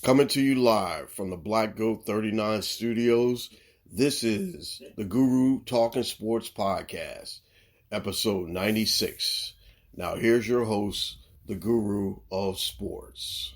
Coming to you live from the Black Goat 39 studios, this is the Guru Talking Sports Podcast, episode 96. Now here's your host, the Guru of Sports.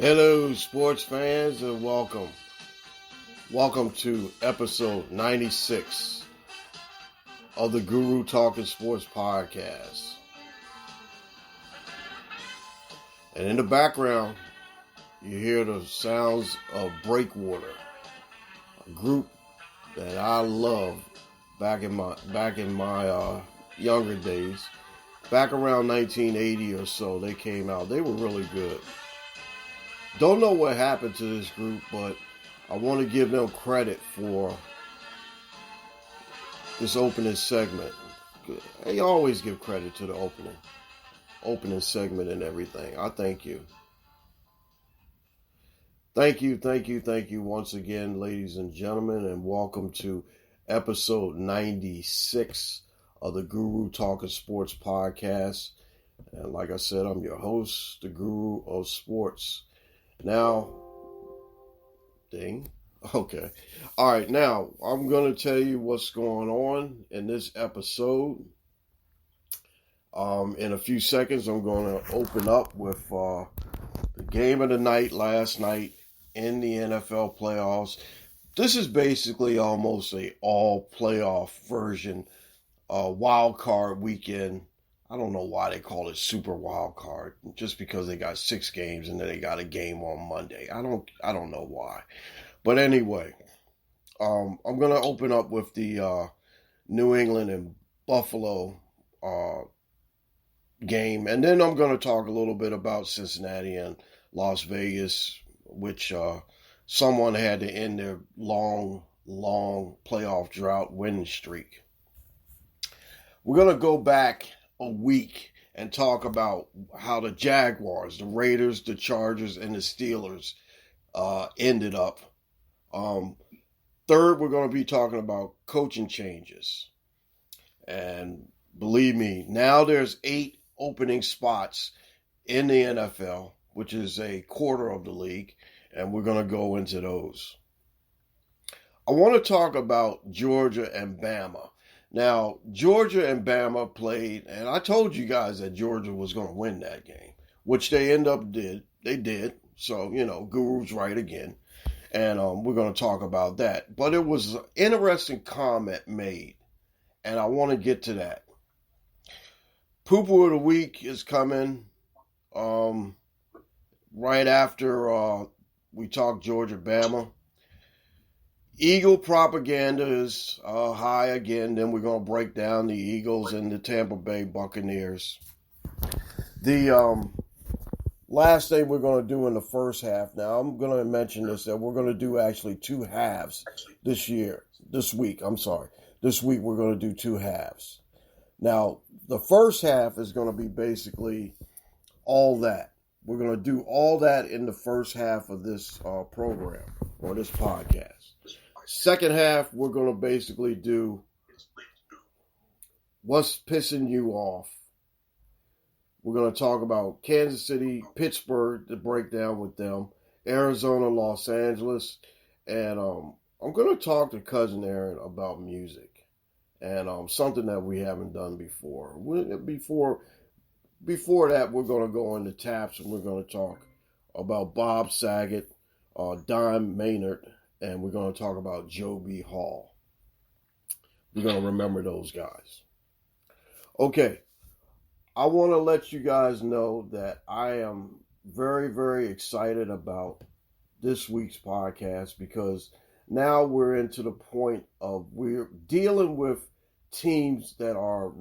Hello, sports fans, and welcome. Welcome to episode 96 of the Guru Talking Sports Podcast. And in the background, you hear the sounds of Breakwater, a group that I loved back in my younger days. Back around 1980 or so, they came out. They were really good. Don't know what happened to this group, but I want to give them credit for this opening segment. They always give credit to the opening segment and everything. I thank you. Thank you once again, ladies and gentlemen, and welcome to episode 96 of the Guru Talking Sports Podcast. And like I said, I'm your host, the Guru of Sports. Now, okay. All right, now I'm going to tell you what's going on in this episode. In a few seconds, I'm going to open up with the game of the night last night in the NFL playoffs. This is basically almost a all-playoff version, wild card weekend. I don't know why they call it Super Wild Card, just because they got 6 games and then they got a game on Monday. I don't know why. But anyway, I'm going to open up with the New England and Buffalo game, and then I'm going to talk a little bit about Cincinnati and Las Vegas, which someone had to end their long playoff drought winning streak. We're going to go back a week and talk about how the Jaguars, the Raiders, the Chargers, and the Steelers ended up. Third, we're going to be talking about coaching changes. And believe me, now there's 8 opening spots in the NFL, which is a quarter of the league, and we're going to go into those. I want to talk about Georgia and Bama. Now, Georgia and Bama played, and I told you guys that Georgia was going to win that game, which they did. They did. So, Guru's right again. And we're going to talk about that. But it was an interesting comment made, and I want to get to that. Poo-poo of the week is coming right after we talk Georgia-Bama. Eagle propaganda is high again. Then we're going to break down the Eagles and the Tampa-bay-Bucaneers. The last thing we're going to do in the first half, now I'm going to mention this, that we're going to do actually 2 halves this week. This week we're going to do 2 halves. Now, the first half is going to be basically all that. We're going to do all that in the first half of this program or this podcast. Second half, we're going to basically do what's pissing you off. We're going to talk about Kansas City, Pittsburgh, the breakdown with them, Arizona, Los Angeles, and I'm going to talk to Cousin Aaron about music and something that we haven't done before. Before that, we're going to go into taps and we're going to talk about Bob Saget, Don Maynard, and we're going to talk about Joe B. Hall. We're going to remember those guys. Okay, I want to let you guys know that I am very, very excited about this week's podcast because now we're into the point of we're dealing with teams that are,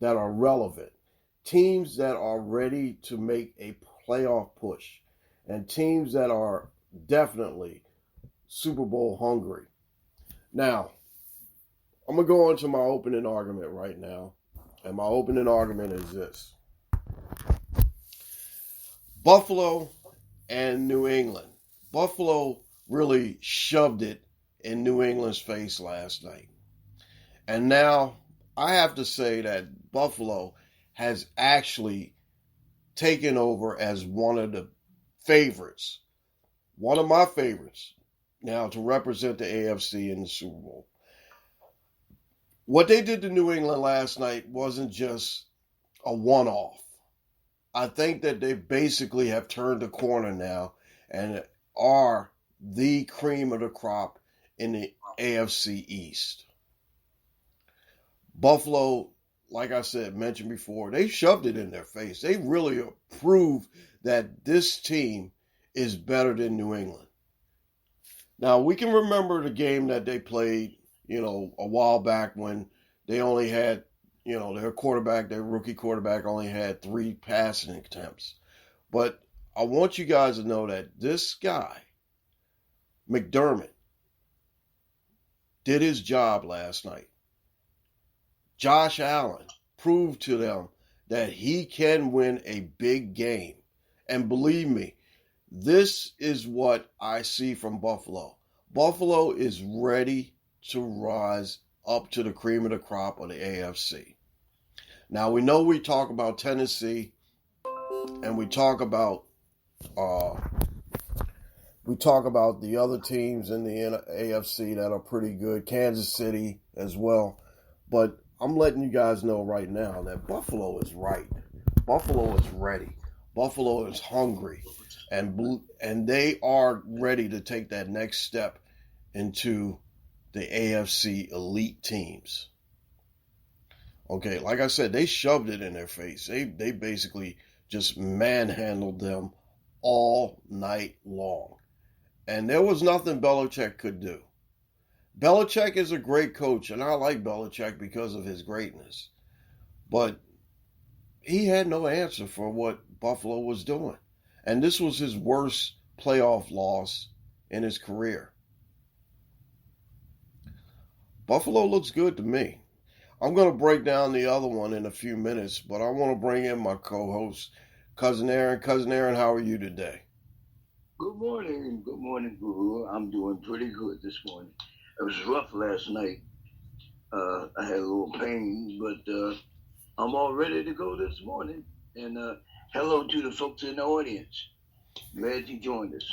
that are relevant, teams that are ready to make a playoff push, and teams that are definitely Super Bowl hungry. Now, I'm going to go into my opening argument right now, and my opening argument is this. Buffalo and New England. Buffalo really shoved it in New England's face last night. And now I have to say that Buffalo has actually taken over as one of the favorites, one of my favorites now to represent the AFC in the Super Bowl. What they did to New England last night wasn't just a one-off. I think that they basically have turned the corner now and are the cream of the crop in the AFC East. Buffalo, like I said, mentioned before, they shoved it in their face. They really proved that this team is better than New England. Now, we can remember the game that they played, a while back when they only had, their rookie quarterback only had 3 passing attempts. But I want you guys to know that this guy, McDermott, did his job last night. Josh Allen proved to them that he can win a big game. And believe me, this is what I see from Buffalo. Buffalo is ready to rise up to the cream of the crop of the AFC. Now, we know we talk about Tennessee and we talk about the other teams in the AFC that are pretty good, Kansas City as well. But I'm letting you guys know right now that Buffalo is right. Buffalo is ready. Buffalo is hungry. And they are ready to take that next step into the AFC elite teams. Okay, like I said, they shoved it in their face. They basically just manhandled them all night long. And there was nothing Belichick could do. Belichick is a great coach, and I like Belichick because of his greatness. But he had no answer for what Buffalo was doing. And this was his worst playoff loss in his career. Buffalo looks good to me. I'm going to break down the other one in a few minutes, but I want to bring in my co-host, Cousin Aaron. Cousin Aaron, how are you today? Good morning, Guru. I'm doing pretty good this morning. It was rough last night. I had a little pain, but I'm all ready to go this morning. And hello to the folks in the audience. Glad you joined us.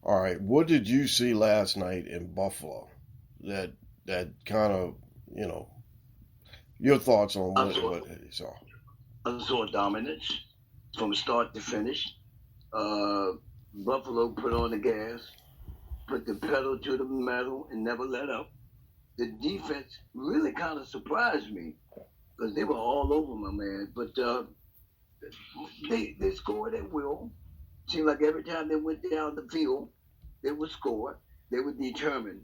All right, what did you see last night in Buffalo? That kind of, your thoughts on what you saw? I saw dominance from start to finish. Buffalo put on the gas, put the pedal to the metal, and never let up. The defense really kind of surprised me because they were all over my man. But they scored at will. Seemed like every time they went down the field, they would score. They were determined.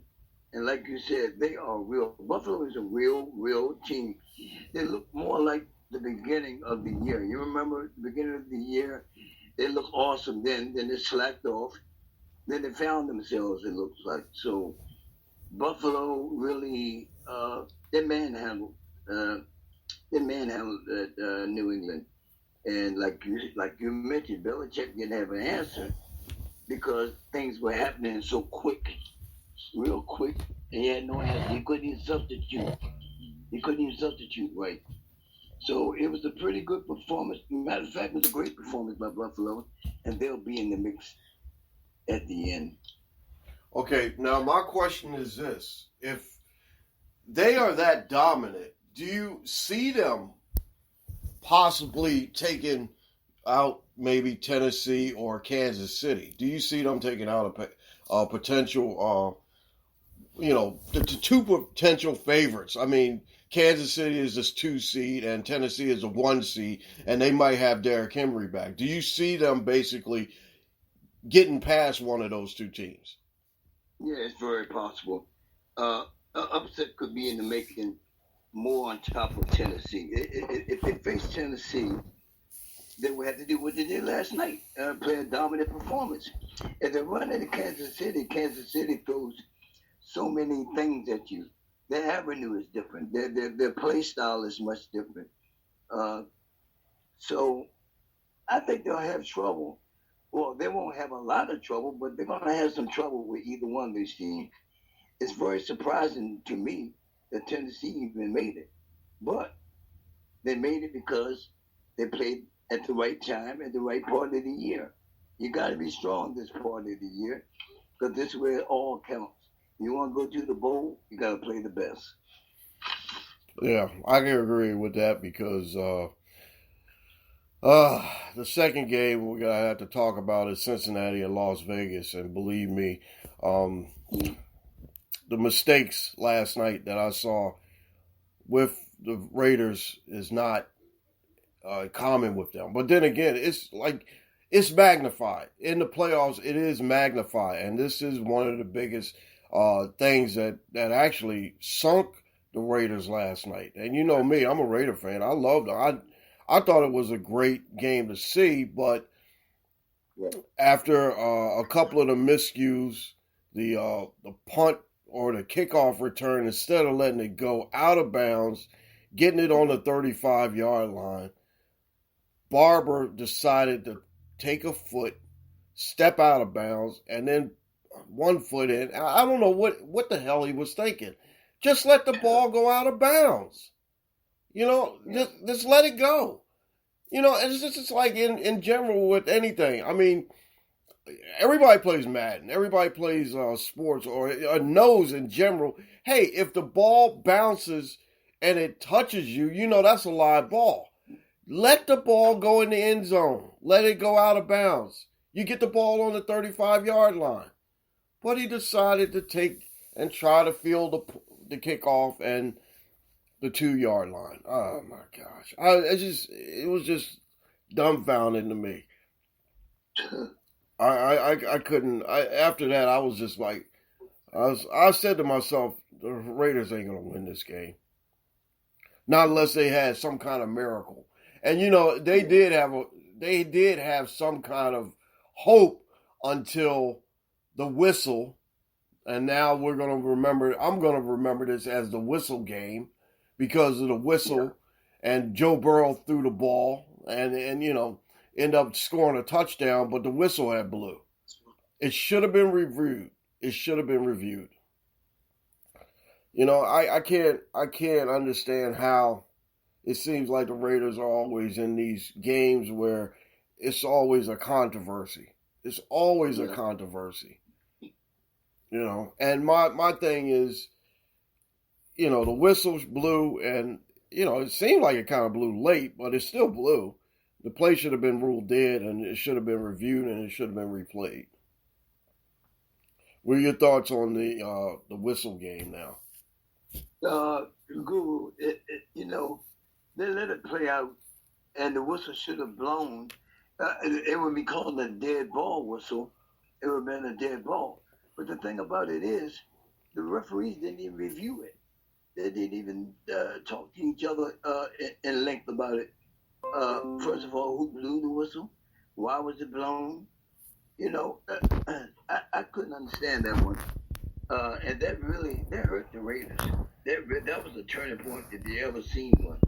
And like you said, they are real. Buffalo is a real team. They look more like the beginning of the year. You remember the beginning of the year? They looked awesome then they slacked off. Then they found themselves, it looks like. So Buffalo really, they manhandled New England. And like you mentioned, Belichick didn't have an answer because things were happening so quick, real quick. And he had no answer. He couldn't even substitute right. So it was a pretty good performance. Matter of fact, it was a great performance by Buffalo, and they'll be in the mix at the end. Okay, now my question is this. If they are that dominant, do you see them possibly taking out maybe Tennessee or Kansas City? Do you see them taking out a potential, the two potential favorites? I mean, Kansas City is this 2 seed and Tennessee is a 1 seed, and they might have Derrick Henry back. Do you see them basically getting past one of those two teams? Yeah, it's very possible. Upset could be in the making more on top of Tennessee. If they face Tennessee, they will have to do what they did last night, play a dominant performance. If they run into Kansas City throws so many things at you. Their avenue is different. Their play style is much different. So I think they'll have trouble. Well, they won't have a lot of trouble, but they're going to have some trouble with either one of these teams. It's very surprising to me that Tennessee even made it. But they made it because they played at the right time, at the right part of the year. You got to be strong this part of the year because this is where it all counts. You want to go to the bowl, you got to play the best. Yeah, I can agree with that because the second game we're going to have to talk about is Cincinnati and Las Vegas. And believe me, the mistakes last night that I saw with the Raiders is not common with them. But then again, it's magnified. In the playoffs, it is magnified. And this is one of the biggest things that actually sunk the Raiders last night. And you know me, I'm a Raider fan. I loved it. I thought it was a great game to see, but after a couple of the miscues, the punt or the kickoff return, instead of letting it go out of bounds, getting it on the 35-yard line, Barber decided to take a foot, step out of bounds, and then 1 foot in. I don't know what the hell he was thinking. Just let the ball go out of bounds. Just let it go. It's just like in general with anything. I mean, everybody plays Madden. Everybody plays sports or knows in general, hey, if the ball bounces and it touches you, that's a live ball. Let the ball go in the end zone. Let it go out of bounds. You get the ball on the 35-yard line. But he decided to take and try to field the kickoff and the 2-yard line. Oh my gosh! It was just dumbfounding to me. I couldn't. After that, I was just like, I said to myself, the Raiders ain't gonna win this game, not unless they had some kind of miracle. And they did have some kind of hope until the whistle. And now I'm going to remember this as the whistle game because of the whistle, and Joe Burrow threw the ball and end up scoring a touchdown, but the whistle had blew. It should have been reviewed. I can't understand how it seems like the Raiders are always in these games where it's always a controversy. It's always a controversy. And my thing is, the whistles blew, and it seemed like it kind of blew late, but it still blew. The play should have been ruled dead, and it should have been reviewed, and it should have been replayed. What are your thoughts on the whistle game now? Guru, they let it play out, and the whistle should have blown. It would be called a dead ball whistle. It would have been a dead ball. But the thing about it is, the referees didn't even review it. They didn't even talk to each other in length about it. First of all, who blew the whistle? Why was it blown? I couldn't understand that one. And that hurt the Raiders. That was a turning point if you ever seen one.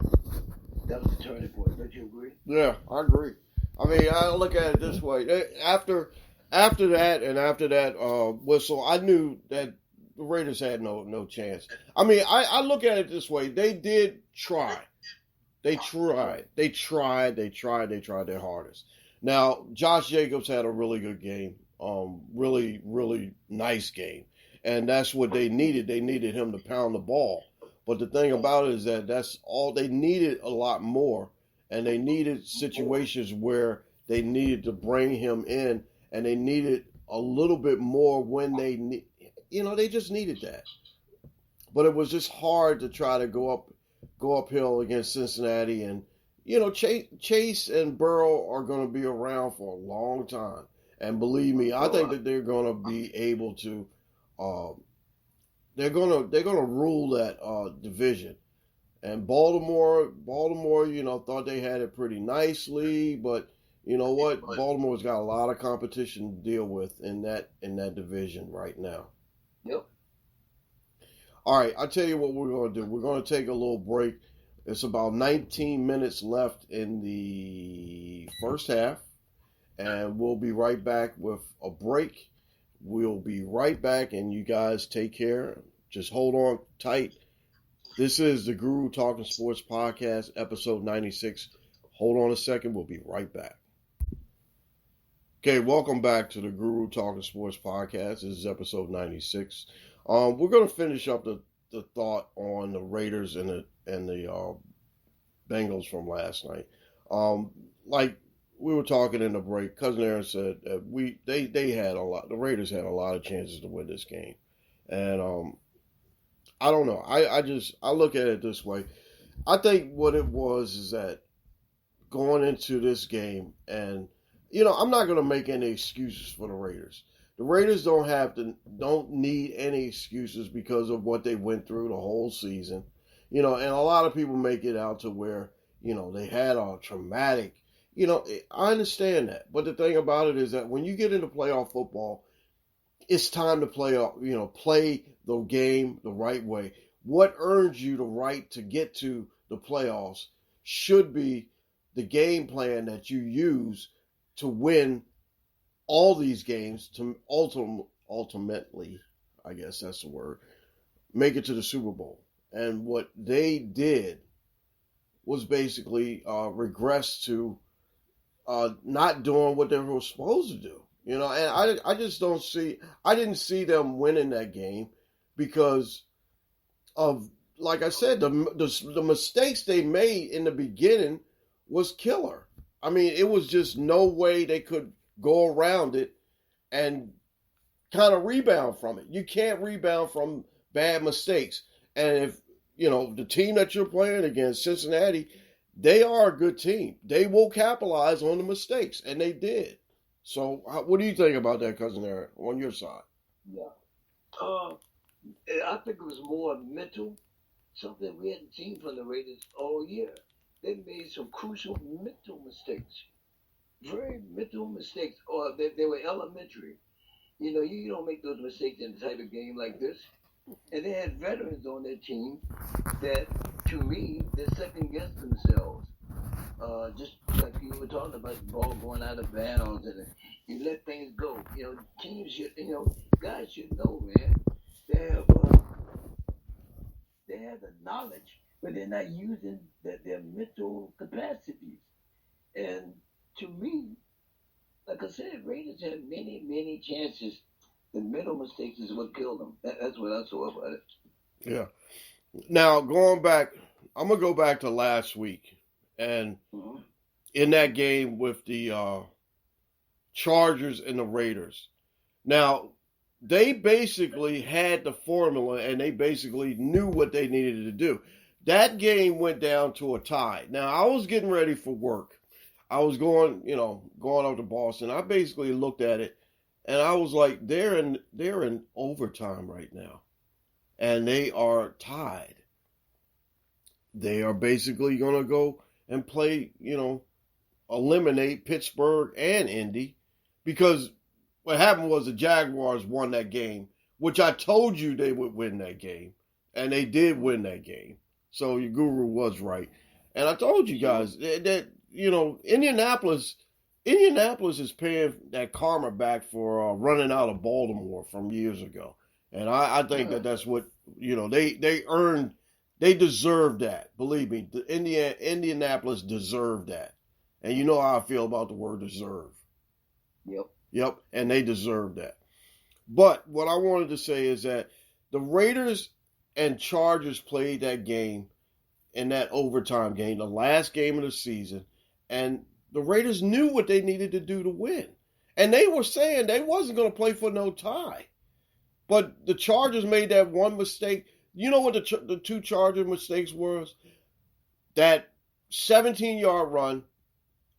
That was a turning point. Don't you agree? Yeah, I agree. I mean, I look at it this way. After that whistle, I knew that the Raiders had no chance. I mean, I look at it this way. They did try. They tried their hardest. Now, Josh Jacobs had a really good game. Really, really nice game. And that's what they needed. They needed him to pound the ball. But the thing about it is that that's all they needed, a lot more. And they needed situations where they needed to bring him in, and they needed a little bit more when they just needed that. But it was just hard to try to go uphill against Cincinnati, and Chase and Burrow are going to be around for a long time, and believe me, I think that they're going to be able to. They're gonna rule that division. And Baltimore, thought they had it pretty nicely, but you know what? Baltimore's got a lot of competition to deal with in that division right now. Yep. All right, I'll tell you what we're going to do. We're going to take a little break. It's about 19 minutes left in the first half, and we'll be right back with a break. We'll be right back, and you guys take care. Just hold on tight. This is the Guru Talking Sports Podcast, episode 96. Hold on a second. We'll be right back. Okay, welcome back to the Guru Talking Sports Podcast. This is episode 96. We're going to finish up the thought on the Raiders and the Bengals from last night. Like we were talking in the break, Cousin Aaron said that they had a lot. The Raiders had a lot of chances to win this game, and I don't know. I look at it this way. I think what it was is that going into this game, and I'm not going to make any excuses for the Raiders. The Raiders don't need any excuses because of what they went through the whole season. And a lot of people make it out to where, they had a traumatic, I understand that. But the thing about it is that when you get into playoff football, it's time to play the game the right way. What earns you the right to get to the playoffs should be the game plan that you use to win all these games to ultimately, I guess that's the word, make it to the Super Bowl. And what they did was basically regress to not doing what they were supposed to do. And I just I didn't see them winning that game because of, like I said, the mistakes they made in the beginning was killer. I mean, it was just no way they could go around it and kind of rebound from it. You can't rebound from bad mistakes. And if, the team that you're playing against, Cincinnati, they are a good team. They will capitalize on the mistakes, and they did. So what do you think about that, Cousin Eric, on your side? Yeah. I think it was more mental, something we hadn't seen from the Raiders all year. They made some crucial mental mistakes. Very mental mistakes, or they were elementary. You don't make those mistakes in a type of game like this. And they had veterans on their team that, to me, they second-guessed themselves. Just like you were talking about the ball going out of bounds and you let things go. Teams should, guys should know, man. They have the knowledge, but they're not using their mental capacities. And to me, like I said, Raiders had many, many chances. The mental mistakes is what killed them. That's what I saw about it. Yeah. Now, going back, I'm going to go back to last week. And in that game with the Chargers and the Raiders. Now, they basically had the formula and they basically knew what they needed to do. That game went down to a tie. Now, I was getting ready for work. I was going up to Boston. I basically looked at it and I was like, they're in overtime right now. And they are tied. They are basically going to go and play, eliminate Pittsburgh and Indy, because what happened was the Jaguars won that game, which I told you they would win that game, and they did win that game. So your guru was right. And I told you guys that Indianapolis is paying that karma back for running out of Baltimore from years ago. And I think that's what, they earned. They deserve that. Believe me, Indianapolis deserved that. And you know how I feel about the word deserve. Yep, and they deserve that. But what I wanted to say is that the Raiders and Chargers played that game in that overtime game, the last game of the season, and The Raiders knew what they needed to do to win. And they were saying they wasn't going to play for no tie. But the Chargers made that one mistake. You know what the two Charger mistakes was? That 17-yard run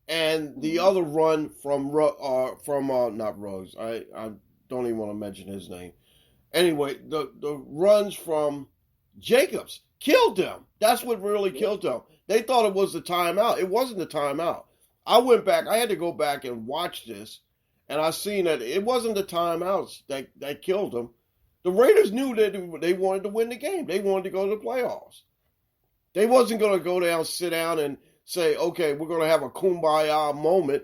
and the other run from not Ruggs. I don't even want to mention his name. Anyway, the runs from Jacobs killed them. That's what really killed them. They thought it was the timeout. It wasn't the timeout. I went back. I had to go back and watch this, and I seen that it wasn't the timeouts that killed them. The Raiders knew that they wanted to win the game. They wanted to go to the playoffs. They wasn't going to go down, sit down, and say, okay, we're going to have a kumbaya moment.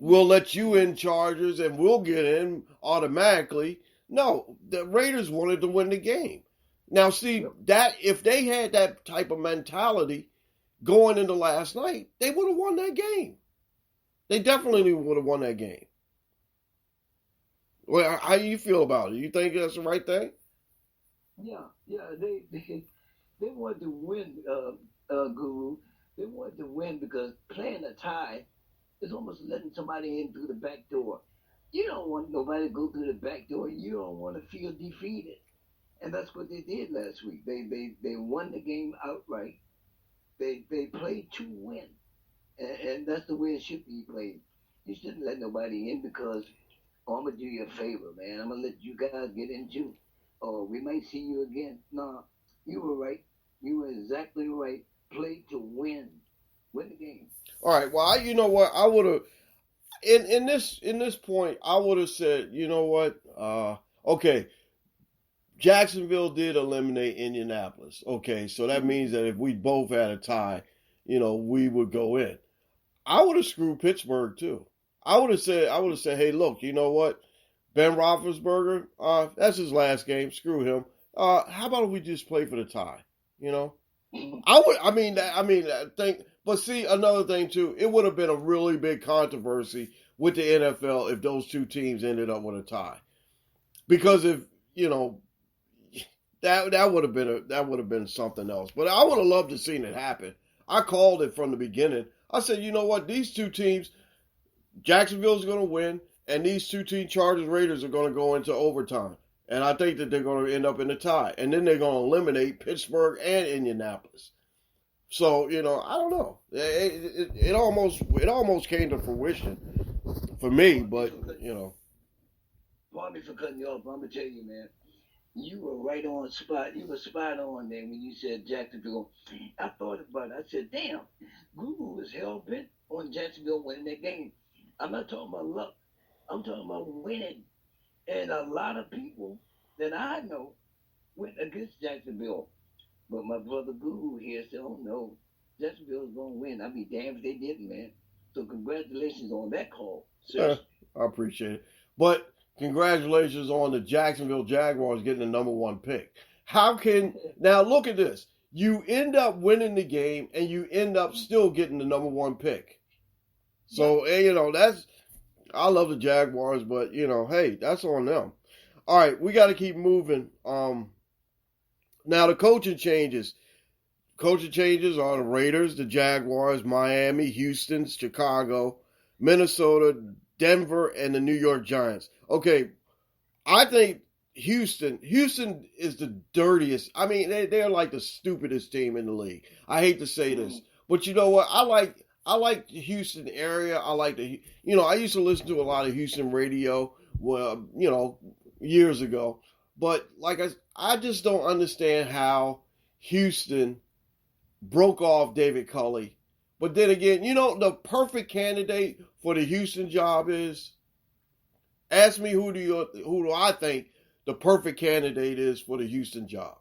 We'll let you in, Chargers, and we'll get in automatically. No, the Raiders wanted to win the game. Now, see, that if they had that type of mentality going into last night, they would have won that game. They definitely would have won that game. Well, how do you feel about it? You think that's the right thing? Yeah. They wanted to win, Guru. They wanted to win because playing a tie is almost letting somebody in through the back door. You don't want nobody to go through the back door. You don't want to feel defeated. And that's what they did last week. They won the game outright. They played to win. And that's the way it should be played. You shouldn't let nobody in because, oh, I'm going to do you a favor, man. I'm going to let you guys get in too. Oh, we might see you again. No, you were right. You were exactly right. Play to win. Win the game. All right. Well, you know what? I would have, in this point, I would have said, you know what? Okay. Jacksonville did eliminate Indianapolis. Okay, so that means that if we both had a tie, we would go in. I would have screwed Pittsburgh too. I would have said, hey, look, you know what? Ben Roethlisberger, that's his last game. Screw him. How about if we just play for the tie? But see, another thing too, it would have been a really big controversy with the NFL if those two teams ended up with a tie. Because if, that would have been something else. But I would have loved to seen it happen. I called it from the beginning. I said, you know what? These two teams, Jacksonville's going to win, and these two team Chargers Raiders are going to go into overtime. And I think that they're going to end up in a tie. And then they're going to eliminate Pittsburgh and Indianapolis. So, I don't know. It almost came to fruition for me, but, Pardon me for cutting you off, but I'm going to tell you, man. You were right on spot. You were spot on there when you said Jacksonville. I thought about it. I said, damn, Google was hell-bent on Jacksonville winning that game. I'm not talking about luck. I'm talking about winning. And a lot of people that I know went against Jacksonville. But my brother Google here said, oh, no, Jacksonville's going to win. I'd be damned if they didn't, man. So congratulations on that call. I appreciate it. But congratulations on the Jacksonville Jaguars getting the number 1 pick. Now look at this. You end up winning the game and you end up still getting the number 1 pick. So, I love the Jaguars, but, hey, that's on them. All right, we got to keep moving. Now the coaching changes. Coaching changes are the Raiders, the Jaguars, Miami, Houston, Chicago, Minnesota, Denver, and the New York Giants. Okay, I think Houston is the dirtiest. I mean, they're like the stupidest team in the league. I hate to say this, but you know what? I like the Houston area. I like I used to listen to a lot of Houston radio, years ago. But I just don't understand how Houston broke off David Culley. But then again, the perfect candidate for the Houston job is. Ask me who do I think the perfect candidate is for the Houston job?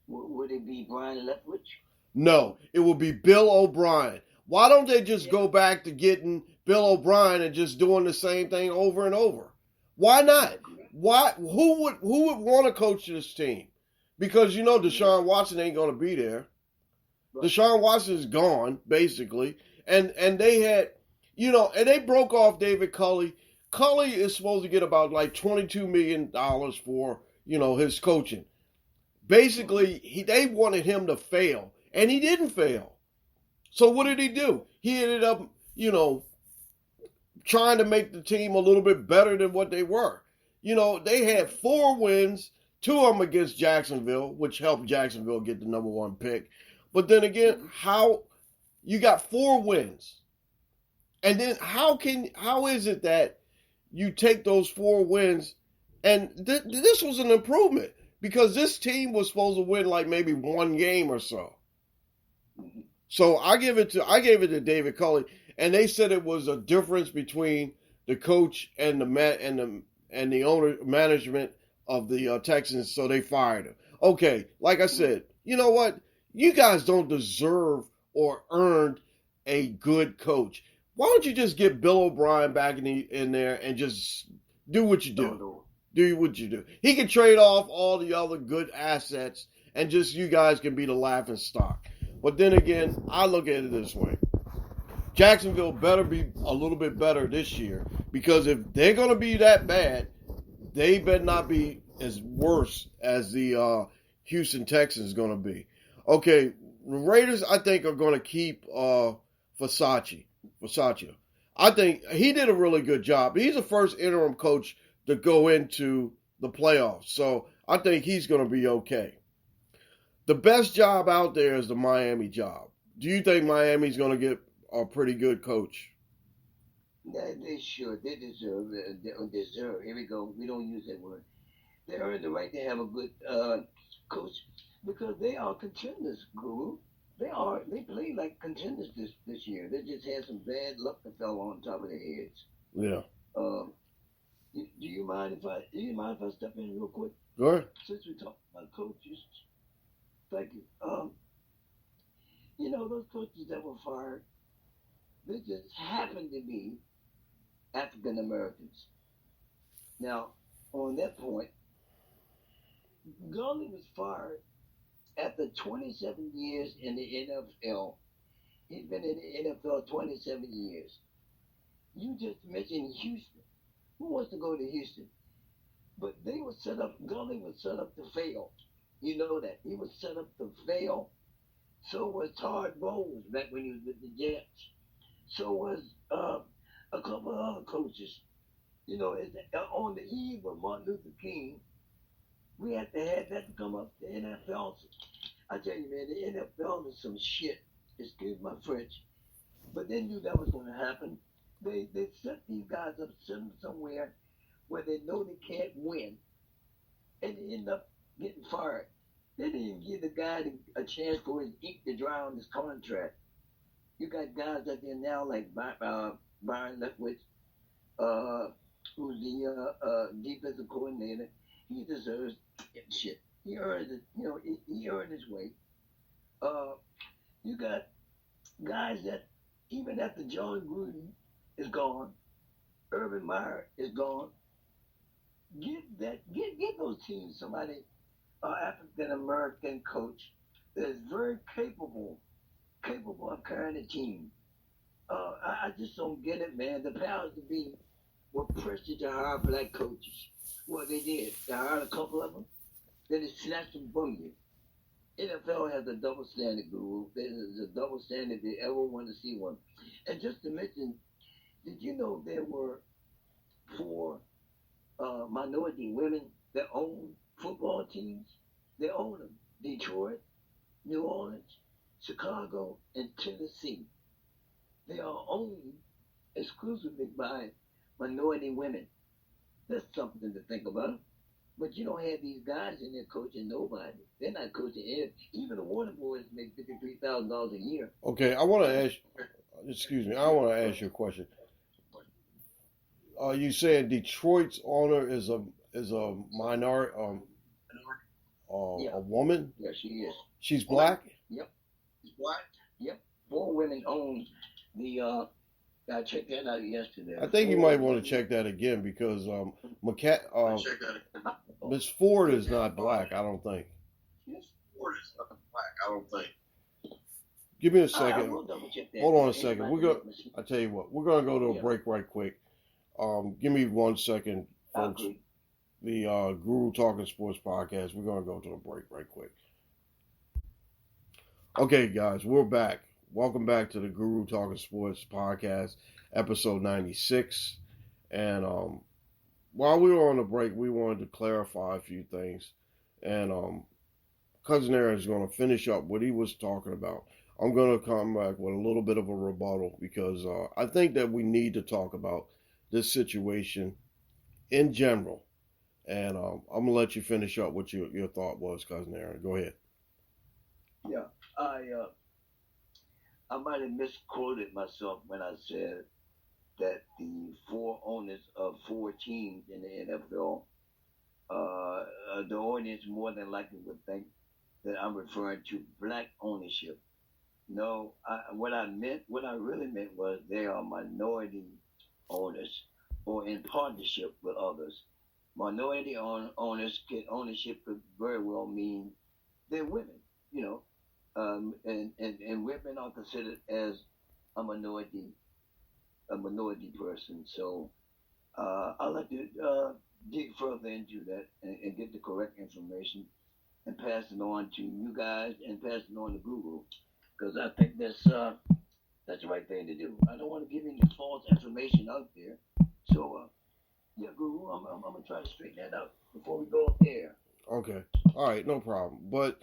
Would it be Brian Leftwich? No, it would be Bill O'Brien. Why don't they just go back to getting Bill O'Brien and just doing the same thing over and over? Why not? Why? Who would want to coach this team? Because Deshaun Watson ain't going to be there. Right. Deshaun Watson is gone basically, and they had, and they broke off David Culley. Culley is supposed to get about like $22 million for, his coaching. Basically, they wanted him to fail, and he didn't fail. So what did he do? He ended up trying to make the team a little bit better than what they were. They had 4 wins, 2 of them against Jacksonville, which helped Jacksonville get the number 1 pick. But then again, how you got 4 wins? And then how is it that you take those 4 wins and this was an improvement because this team was supposed to win like maybe 1 game or so. So I gave it to David Culley, and they said it was a difference between the coach and the owner management of the Texans, so they fired him. Okay, like I said, you know what? You guys don't deserve or earn a good coach. Why don't you just get Bill O'Brien back in there and just do what you do? Do what you do. He can trade off all the other good assets and just you guys can be the laughing stock. But then again, I look at it this way. Jacksonville better be a little bit better this year because if they're going to be that bad, they better not be as worse as the Houston Texans going to be. Okay, the Raiders, I think, are going to keep Versace. I think he did a really good job. He's the first interim coach to go into the playoffs, so I think he's going to be okay. The best job out there is the Miami job. Do you think Miami's going to get a pretty good coach? They should. They deserve it. Deserve. Here we go. We don't use that word. They earned the right to have a good coach because they are contenders, Guru. They play like contenders this year. They just had some bad luck that fell on top of their heads. Yeah. Do you mind if I step in real quick? Go ahead. Since we talk about coaches, thank you. Those coaches that were fired, they just happened to be African Americans. Now, on that point, Gully was fired after 27 years in the NFL. He's been in the NFL 27 years. You just mentioned Houston. Who wants to go to Houston? But Gully was set up to fail. You know that. He was set up to fail. So was Todd Bowles back when he was with the Jets. So was a couple of other coaches. On the eve of Martin Luther King, we had to have that to come up the NFL. I tell you, man, the NFL is some shit. Excuse my French. But they knew that was going to happen. They set these guys up somewhere where they know they can't win. And they end up getting fired. They didn't even give the guy a chance for his ink to dry on his contract. You got guys out there now like Byron Leftwich, who's the defensive coordinator. He deserves shit. He earned it. He earned his way. You got guys that even after John Gruden is gone, Urban Meyer is gone. Give those teams somebody, African American coach that is very capable of carrying a team. I just don't get it, man. The powers to be were pressured to hire black coaches. Well, they did. They hired a couple of them. Then they snatched them from you. NFL has a double standard, Guru. There's a double standard if they ever want to see one. And just to mention, did you know there were 4 minority women that own football teams? They own them. Detroit, New Orleans, Chicago, and Tennessee. They are owned exclusively by minority women. That's something to think about. But you don't have these guys in there coaching nobody. They're not coaching any. Even the Warner Boys make $53,000 a year. Okay, I want to ask. Excuse me. I want to ask you a question. You saying Detroit's owner is a minority, Yeah. a woman? Yeah, she is. She's black. Yep. She's black. Yep. 4 women own the. I checked that out yesterday. I think you might want to check that again because Miss Ford is not black. I don't think. Miss Ford is not black. I don't think. Give me a second. We'll double check that. Hold on a second. I tell you what. We're gonna go to a break right quick. Give me 1 second, folks. The Guru Talking Sports Podcast. We're gonna go to a break right quick. Okay, guys, we're back. Welcome back to the Guru Talking Sports podcast, episode 96. And while we were on the break, we wanted to clarify a few things. And Cousin Aaron is going to finish up what he was talking about. I'm going to come back with a little bit of a rebuttal because I think that we need to talk about this situation in general. And I'm going to let you finish up what your thought was, Cousin Aaron. Go ahead. Yeah, I might have misquoted myself when I said that the four owners of four teams in the NFL, the audience more than likely would think that I'm referring to black ownership. No, what I really meant was they are minority owners or in partnership with others. Minority owners get ownership could very well mean they're women, and women are considered as a minority person. So I'd like to dig further into that and get the correct information and pass it on to you guys and pass it on to Google because I think that's the right thing to do. I don't want to give any false information out there. So yeah, Google, I'm gonna try to straighten that out before we go up there. Okay. All right, no problem. But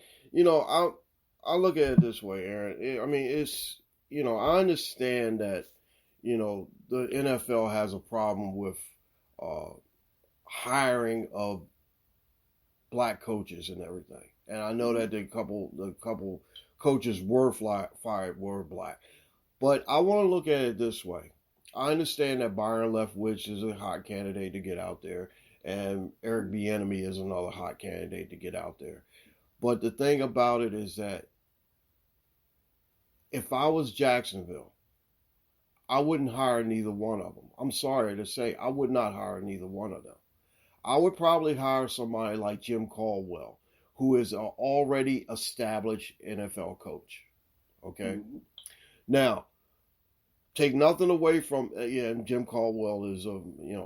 I look at it this way, Aaron. I mean, it's I understand that the NFL has a problem with hiring of black coaches and everything, and I know that the couple coaches were fired were black, but I want to look at it this way. I understand that Byron Leftwich is a hot candidate to get out there, and Eric Bieniemy is another hot candidate to get out there. But the thing about it is that if I was Jacksonville, I wouldn't hire neither one of them. I'm sorry to say, I would not hire neither one of them. I would probably hire somebody like Jim Caldwell, who is an already established NFL coach. Okay? Mm-hmm. Now, take nothing away from, and Jim Caldwell is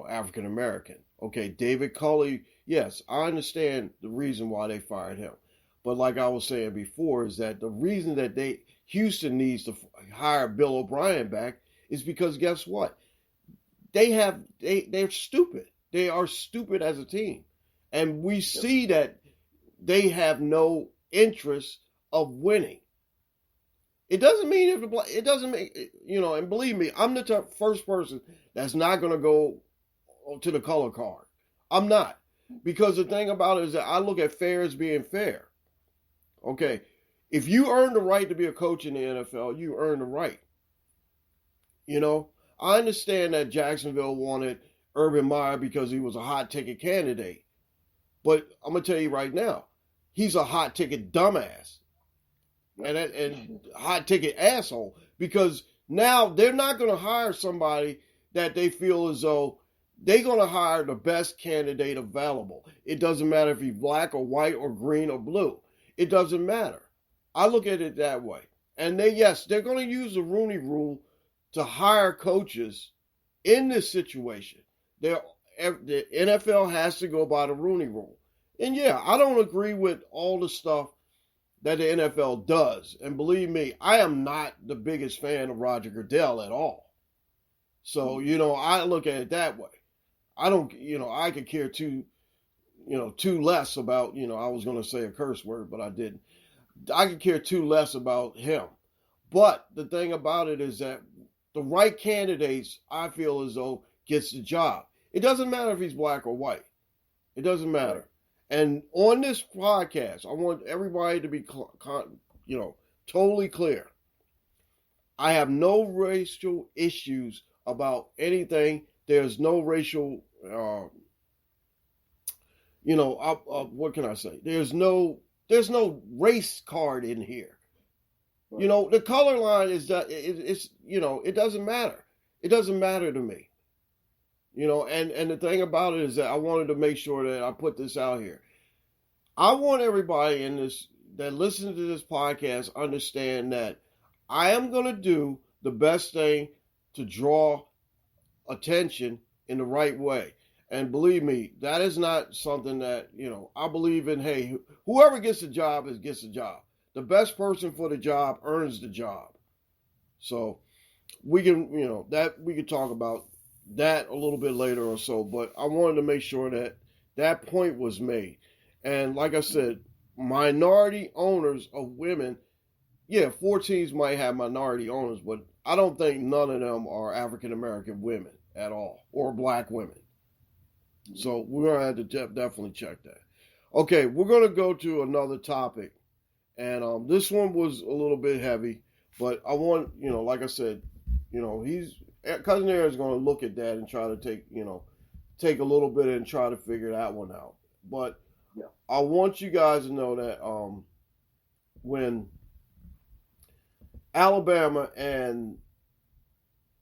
African American. Okay, David Culley, yes, I understand the reason why they fired him. But like I was saying before, is that the reason that Houston needs to hire Bill O'Brien back is because guess what? They're stupid. They are stupid as a team. And we see that they have no interest of winning. It doesn't mean it doesn't make, and believe me, I'm the first person that's not going to go to the color card. I'm not. Because the thing about it is that I look at fair as being fair. Okay. If you earn the right to be a coach in the NFL, you earn the right. I understand that Jacksonville wanted Urban Meyer because he was a hot ticket candidate. But I'm going to tell you right now, he's a hot ticket dumbass. And hot ticket asshole, because now they're not going to hire somebody that they feel as though they're going to hire the best candidate available. It doesn't matter if he's black or white or green or blue. It doesn't matter. I look at it that way. And they're going to use the Rooney Rule to hire coaches in this situation. The NFL has to go by the Rooney Rule. And yeah, I don't agree with all the stuff that the NFL does. And believe me, I am not the biggest fan of Roger Goodell at all. So, I look at it that way. I don't, I could care too less about, I was going to say a curse word, but I didn't. I could care too less about him. But the thing about it is that the right candidates, I feel as though, gets the job. It doesn't matter if he's black or white. It doesn't matter. And on this podcast, I want everybody to be, totally clear. I have no racial issues about anything. There's no racial, what can I say? There's no race card in here. Right. The color line is that it doesn't matter. It doesn't matter to me. And the thing about it is that I wanted to make sure that I put this out here. I want everybody in this that listens to this podcast understand that I am going to do the best thing to draw attention in the right way. And believe me, that is not something that, I believe in, hey, whoever gets the job gets the job. The best person for the job earns the job. So we can, that we could talk about that a little bit later or so. But I wanted to make sure that that point was made. And like I said, minority owners of women, yeah, 4 teams might have minority owners, but I don't think none of them are African American women at all or black women. So we're going to have to definitely check that. Okay, we're going to go to another topic. And this one was a little bit heavy, but I want, like I said, Cousin Aaron is going to look at that and try to take a little bit and try to figure that one out. But Yeah. I want you guys to know that when Alabama and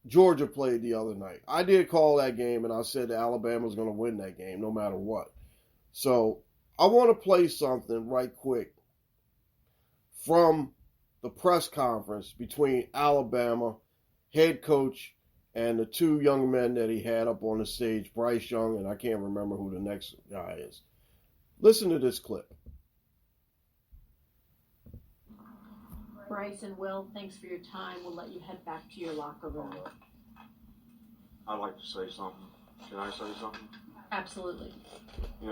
Georgia played the other night, I did call that game, and I said that Alabama was going to win that game no matter what. So I want to play something right quick from the press conference between Alabama head coach and the 2 young men that he had up on the stage, Bryce Young, and I can't remember who the next guy is. Listen to this clip. Bryce and Will, thanks for your time. We'll let you head back to your locker room. I'd like to say something. Can I say something? Absolutely.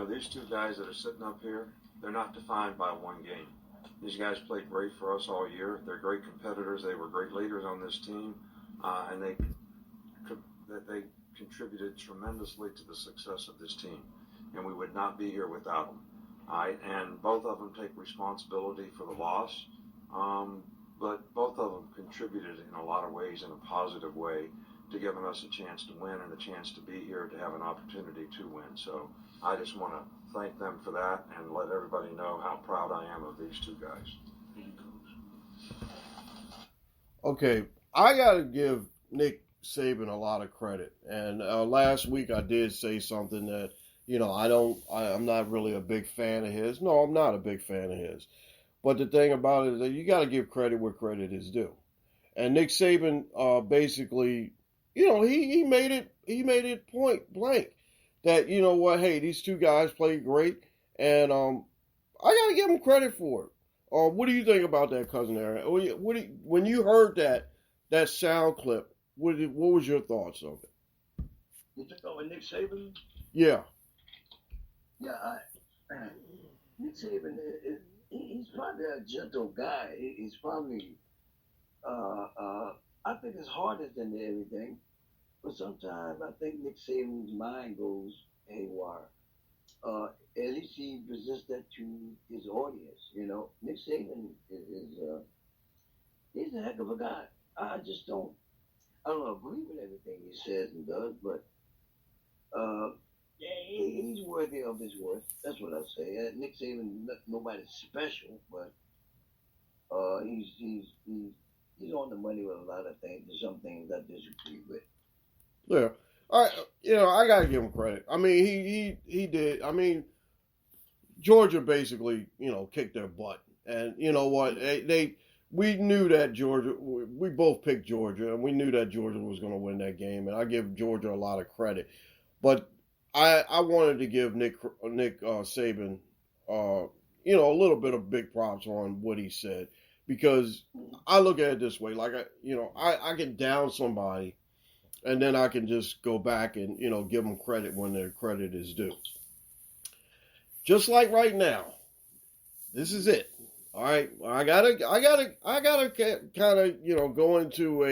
These 2 guys that are sitting up here, they're not defined by one game. These guys played great for us all year. They're great competitors. They were great leaders on this team, and they contributed tremendously to the success of this team. And we would not be here without them. And both of them take responsibility for the loss, but both of them contributed in a lot of ways in a positive way to giving us a chance to win and a chance to be here to have an opportunity to win. So I just want to thank them for that and let everybody know how proud I am of these 2 guys. Okay, I got to give Nick Saban a lot of credit. And last week I did say something that, I'm not really a big fan of his. No, I'm not a big fan of his. But the thing about it is that you got to give credit where credit is due. And Nick Saban basically, he made it point blank that, hey, these 2 guys played great, and I got to give them credit for it. What do you think about that, Cousin Aaron? When you heard that sound clip, what was your thoughts of it? You talking about Nick Saban? Yeah. Yeah, Nick Saban, he's probably a gentle guy. He's probably, I think his heart is into everything. But sometimes I think Nick Saban's mind goes haywire. At least he presents that to his audience. Nick Saban he's a heck of a guy. I don't agree with everything he says and does, but he's worthy of his worth. That's what I'll say. Nick Saban, nobody's special, but he's on the money with a lot of things. There's some things I disagree with. Yeah. All right, I got to give him credit. I mean, he did. I mean, Georgia basically, kicked their butt. And you know what? We knew that Georgia, we both picked Georgia, and we knew that Georgia was going to win that game. And I give Georgia a lot of credit. But I wanted to give Nick Saban, a little bit of big props on what he said. Because I look at it this way. Like, I can down somebody, and then I can just go back and, give them credit when their credit is due. Just like right now, this is it. All right, I gotta kind of, go into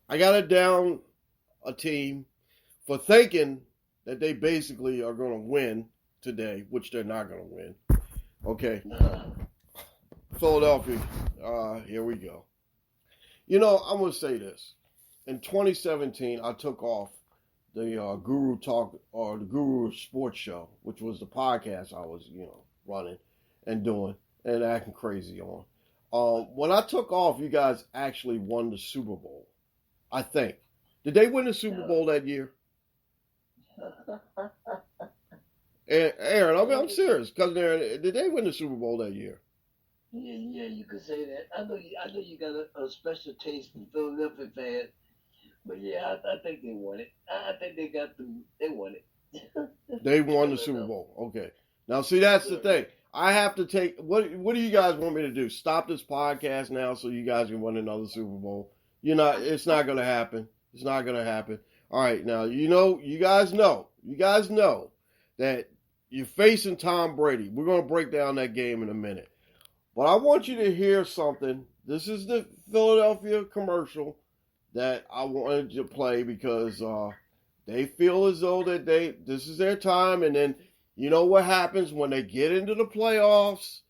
I gotta down a team for thinking that they basically are going to win today, which they're not going to win. Okay, Philadelphia. Here we go. I'm going to say this. In 2017, I took off the Guru Talk or the Guru Sports Show, which was the podcast I was, running and doing and acting crazy on. When I took off, you guys actually won the Super Bowl. I think. Did they win the Super Bowl that year? Aaron, I'm serious. Cousin Aaron, did they win the Super Bowl that year? Yeah, you could say that. I know you got a special taste in Philadelphia fans, but yeah, I think they won it. I think they won it. They won the Super Bowl. Okay. Now, see, that's the thing. I have to take what do you guys want me to do? Stop this podcast now so you guys can win another Super Bowl? It's not gonna happen. It's not gonna happen. All right, now you guys know that you're facing Tom Brady. We're gonna break down that game in a minute. But I want you to hear something. This is the Philadelphia commercial that I wanted to play because they feel as though that this is their time, and then you know what happens when they get into the playoffs?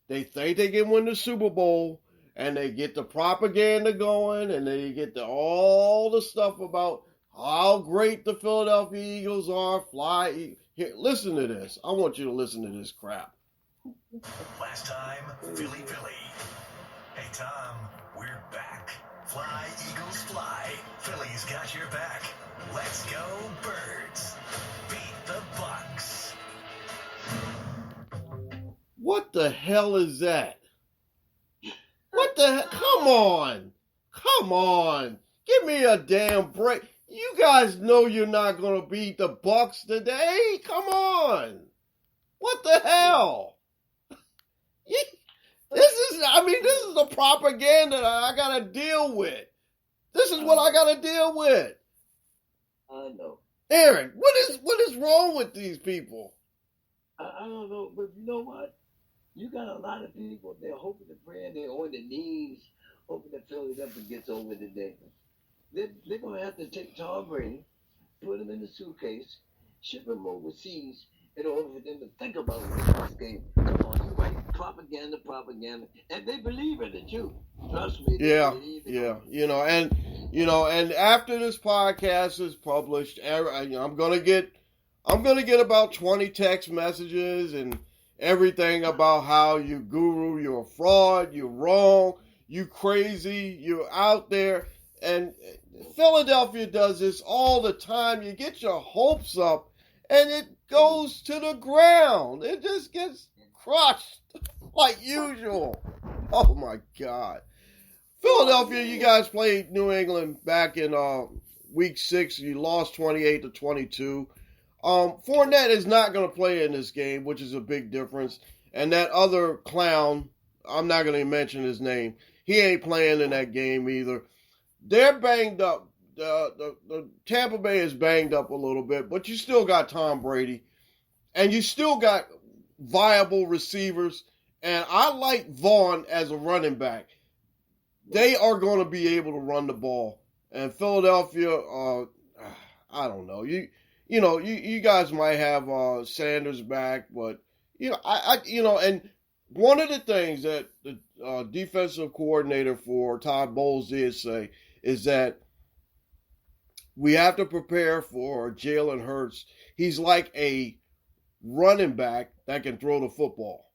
They think they can win the Super Bowl, and they get the propaganda going, and they get all the stuff about how great the Philadelphia Eagles are. Here, listen to this. I want you to listen to this crap. Last time, Philly. Hey, Tom, we're back. Fly, Eagles, fly. Philly's got your back. Let's go, Birds. Beat the Bucks. What the hell is that? What the hell? Come on. Give me a damn break. You guys know you're not going to beat the Bucks today. Come on. What the hell? This is the propaganda that I got to deal with. This is what I got to deal with. I know. Aaron, what is wrong with these people? I don't know, but you know what? You got a lot of people, they're hoping to pray, they're on their knees, hoping that Philadelphia gets over today. They're going to have to take Tom Brady, put him in the suitcase, ship him overseas in order for them to think about this game. Come on, you right. Propaganda. And they believe in it, too. Trust me. Yeah. And after this podcast is published, I'm gonna get about 20 text messages and everything about how you guru, you're a fraud, you're wrong, you crazy, you're out there. And Philadelphia does this all the time. You get your hopes up and it goes to the ground. It just gets crushed like usual. Oh my God. Philadelphia, you guys played New England back in week 6. You lost 28-22. Fournette is not going to play in this game, which is a big difference. And that other clown, I'm not going to mention his name, he ain't playing in that game either. They're banged up. The Tampa Bay is banged up a little bit, but you still got Tom Brady. And you still got viable receivers. And I like Vaughn as a running back. They are going to be able to run the ball. And Philadelphia, I don't know. You guys might have Sanders back, but and one of the things that the defensive coordinator for Todd Bowles did say is that we have to prepare for Jalen Hurts. He's like a running back that can throw the football.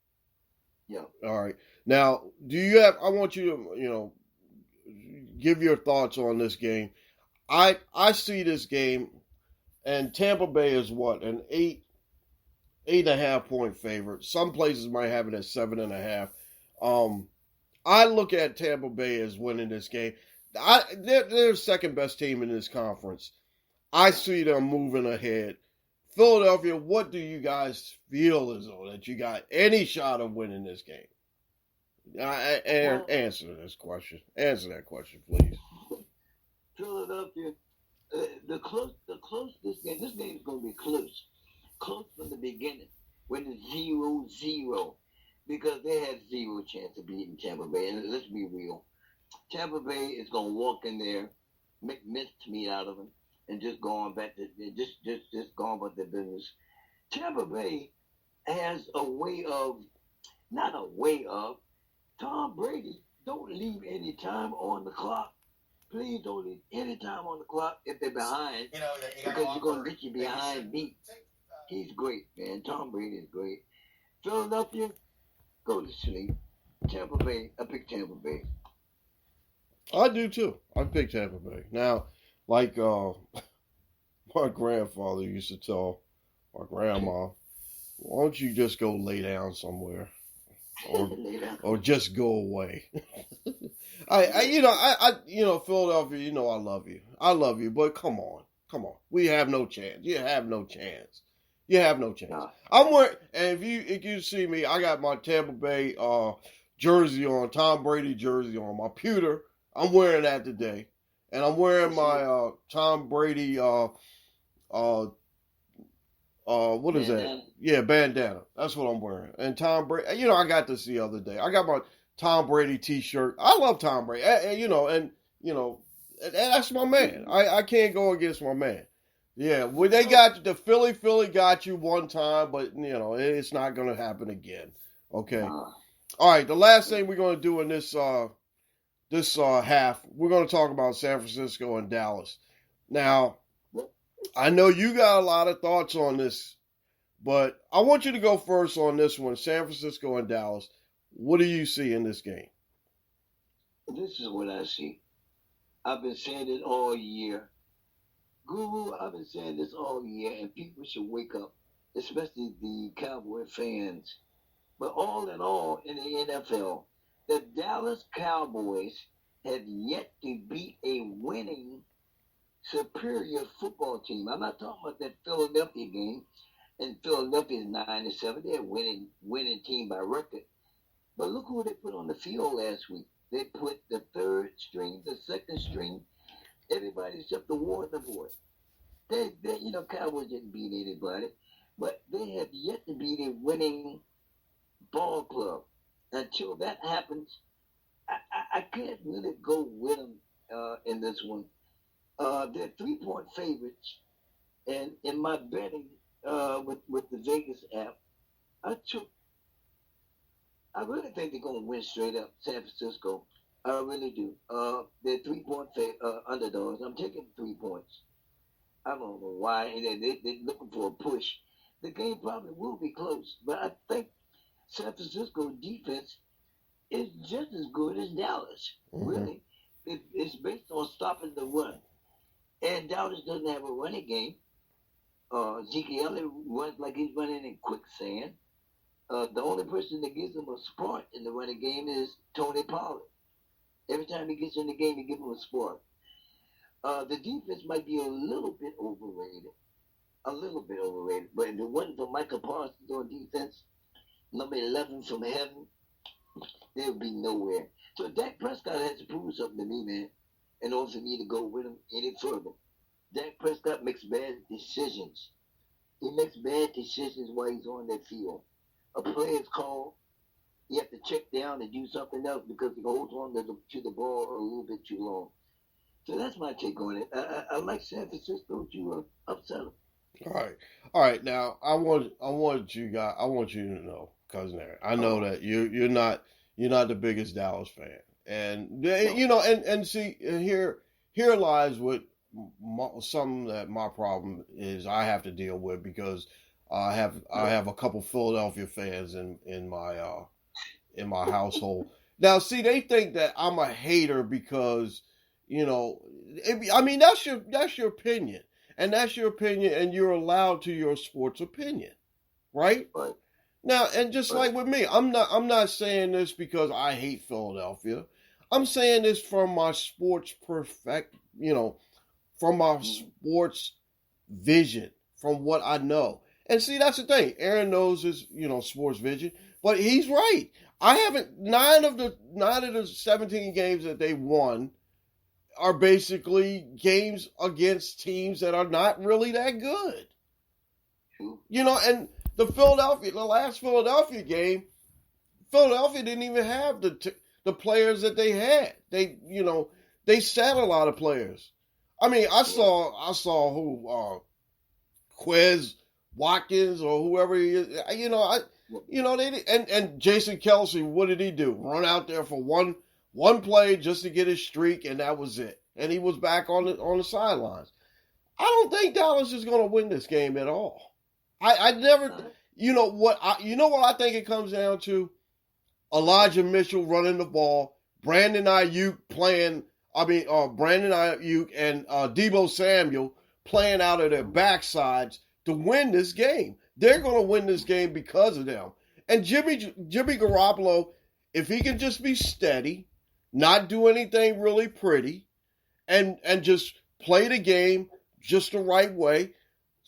Yeah. All right. Now, I want you to, give your thoughts on this game. I see this game, and Tampa Bay is what, an 8.5 point favorite. Some places might have it at 7.5. I look at Tampa Bay as winning this game. They're the second best team in this conference. I see them moving ahead. Philadelphia, what do you guys feel as though that you got any shot of winning this game? Answer this question. Answer that question, please. Philadelphia, this game is going to be close. Close from the beginning when it's 0-0 because they had zero chance of beating Tampa Bay. And let's be real. Tampa Bay is going to walk in there, make mincemeat out of them, and just go on back to just go on about their business. Tampa Bay has Tom Brady, don't leave any time on the clock. Please don't leave any time on the clock if they're behind, because you're going to get you behind beat. He's great, man. Tom Brady is great. Philadelphia, go to sleep. Tampa Bay, I pick Tampa Bay. I do too. I pick Tampa Bay. Now, like my grandfather used to tell my grandma, why don't you just go lay down somewhere? Or just go away. Philadelphia, I love you. But come on. We have no chance. You have no chance. You have no chance. No. I'm wearing, and if you see me, I got my Tampa Bay jersey on, Tom Brady jersey on, my pewter. I'm wearing that today, and I'm wearing my Tom Brady what is that? Yeah, bandana. That's what I'm wearing. And Tom Brady, I got this the other day. I got my Tom Brady T-shirt. I love Tom Brady, and that's my man. I can't go against my man. Yeah, well, they got the Philly got you one time, but it's not going to happen again. Okay. All right. The last thing we're going to do in this half, we're going to talk about San Francisco and Dallas. Now, I know you got a lot of thoughts on this, but I want you to go first on this one, San Francisco and Dallas. What do you see in this game? This is what I see. I've been saying it all year. Guru, I've been saying this all year, and people should wake up, especially the Cowboy fans. But all in all, in the NFL, the Dallas Cowboys have yet to beat a winning, superior football team. I'm not talking about that Philadelphia game, and Philadelphia is 9-7. They're a winning team by record. But look who they put on the field last week. They put the third string, the second string, everybody except the Warden boy. They Cowboys didn't beat anybody, but they have yet to beat a winning ball club. Until that happens, I can't really go with them in this one. They're 3-point favorites, and in my betting with the Vegas app, I really think they're going to win straight up, San Francisco. I really do. They're 3-point underdogs. I'm taking 3 points. I don't know why. They're looking for a push. The game probably will be close, but I think San Francisco defense is just as good as Dallas. Mm-hmm. Really. It's based on stopping the run. And Dallas doesn't have a running game. Zeke Elliott runs like he's running in quicksand. The only person that gives him a spark in the running game is Tony Pollard. Every time he gets in the game, he gives him a spark. The defense might be a little bit overrated. But if it wasn't for Michael Parsons on defense, number 11 from heaven, they would be nowhere. So Dak Prescott has to prove something to me, man, in order for me to go with him any further. Dak Prescott makes bad decisions. He makes bad decisions while he's on that field. A play is called, you have to check down and do something else because he holds on to the ball a little bit too long. So that's my take on it. I like San Francisco to upset them. All right. Now I want you to know, Cousin Aaron. I know that you're not the biggest Dallas fan, and and see here lies what some that my problem is I have to deal with because I have a couple Philadelphia fans in my household. Now, see, they think that I'm a hater because that's your opinion. And that's your opinion, and you're allowed to your sports opinion, right? Right. Now, and just like with me, I'm not saying this because I hate Philadelphia. I'm saying this from my sports from my sports vision, from what I know. And see, that's the thing. Aaron knows his, sports vision, but he's right. I haven't 9 of the 17 games that they won are basically games against teams that are not really that good. And the last Philadelphia game, Philadelphia didn't even have the players that they had. They sat a lot of players. I mean, I saw who Quez Watkins or whoever he is. They and Jason Kelsey. What did he do? Run out there for one play just to get his streak, and that was it. And he was back on the sidelines. I don't think Dallas is going to win this game at all. I never. You know what I think it comes down to? Elijah Mitchell running the ball, Brandon Ayuk and Deebo Samuel playing out of their backsides to win this game. They're going to win this game because of them. And Jimmy Garoppolo, if he can just be steady, not do anything really pretty, and just play the game just the right way,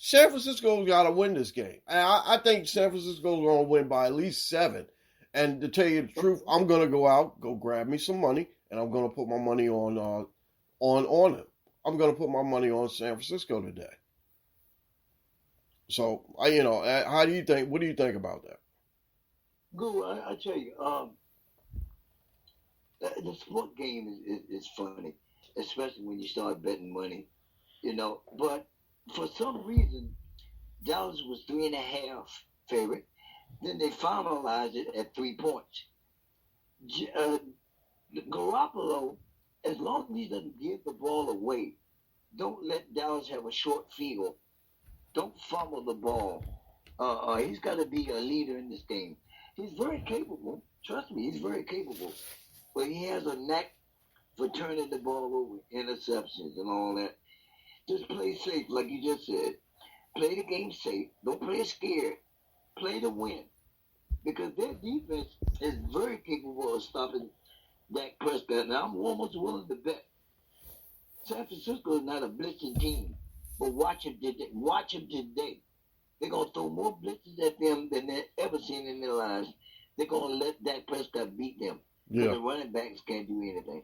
San Francisco's got to win this game. I think San Francisco's going to win by at least 7. And to tell you the truth, I'm going to go out, go grab me some money, and I'm going to put my money on it. I'm going to put my money on San Francisco today. So, how do you think? What do you think about that? Guru, I tell you, the sport game is funny, especially when you start betting money, But for some reason, Dallas was 3.5 favorite. Then they finalized it at 3 points. Garoppolo, as long as he doesn't give the ball away, don't let Dallas have a short field. Don't fumble the ball. He's got to be a leader in this game. He's very capable. Trust me, he's very capable. But he has a knack for turning the ball over, interceptions and all that. Just play safe, like you just said. Play the game safe. Don't play it scared. Play to win. Because their defense is very capable of stopping Dak Prescott. Now, I'm almost willing to bet San Francisco is not a blitzing team. But watch him today. They're going to throw more blitzes at them than they've ever seen in their lives. They're going to let Dak Prescott beat them. Yeah. But the running backs can't do anything.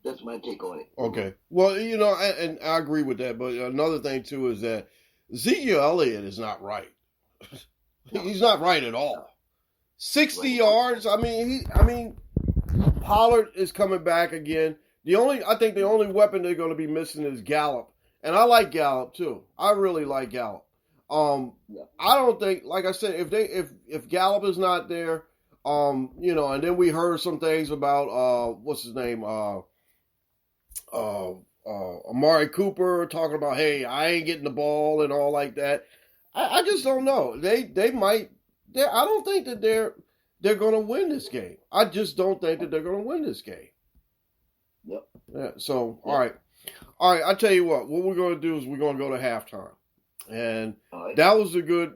That's my take on it. Okay. Well, and I agree with that. But another thing, too, is that Ezekiel Elliott is not right. He's not right at all. 60 yards. I mean, Pollard is coming back again. I think the only weapon they're going to be missing is Gallup. And I like Gallup, too. I really like Gallup. I don't think, like I said, if Gallup is not there, and then we heard some things about what's his name, Amari Cooper talking about, hey, I ain't getting the ball and all like that. I just don't know. They might. I don't think that they're going to win this game. I just don't think that they're going to win this game. Yep. Yeah. So all right. I tell you what we're going to do is we're going to go to halftime, and that was a good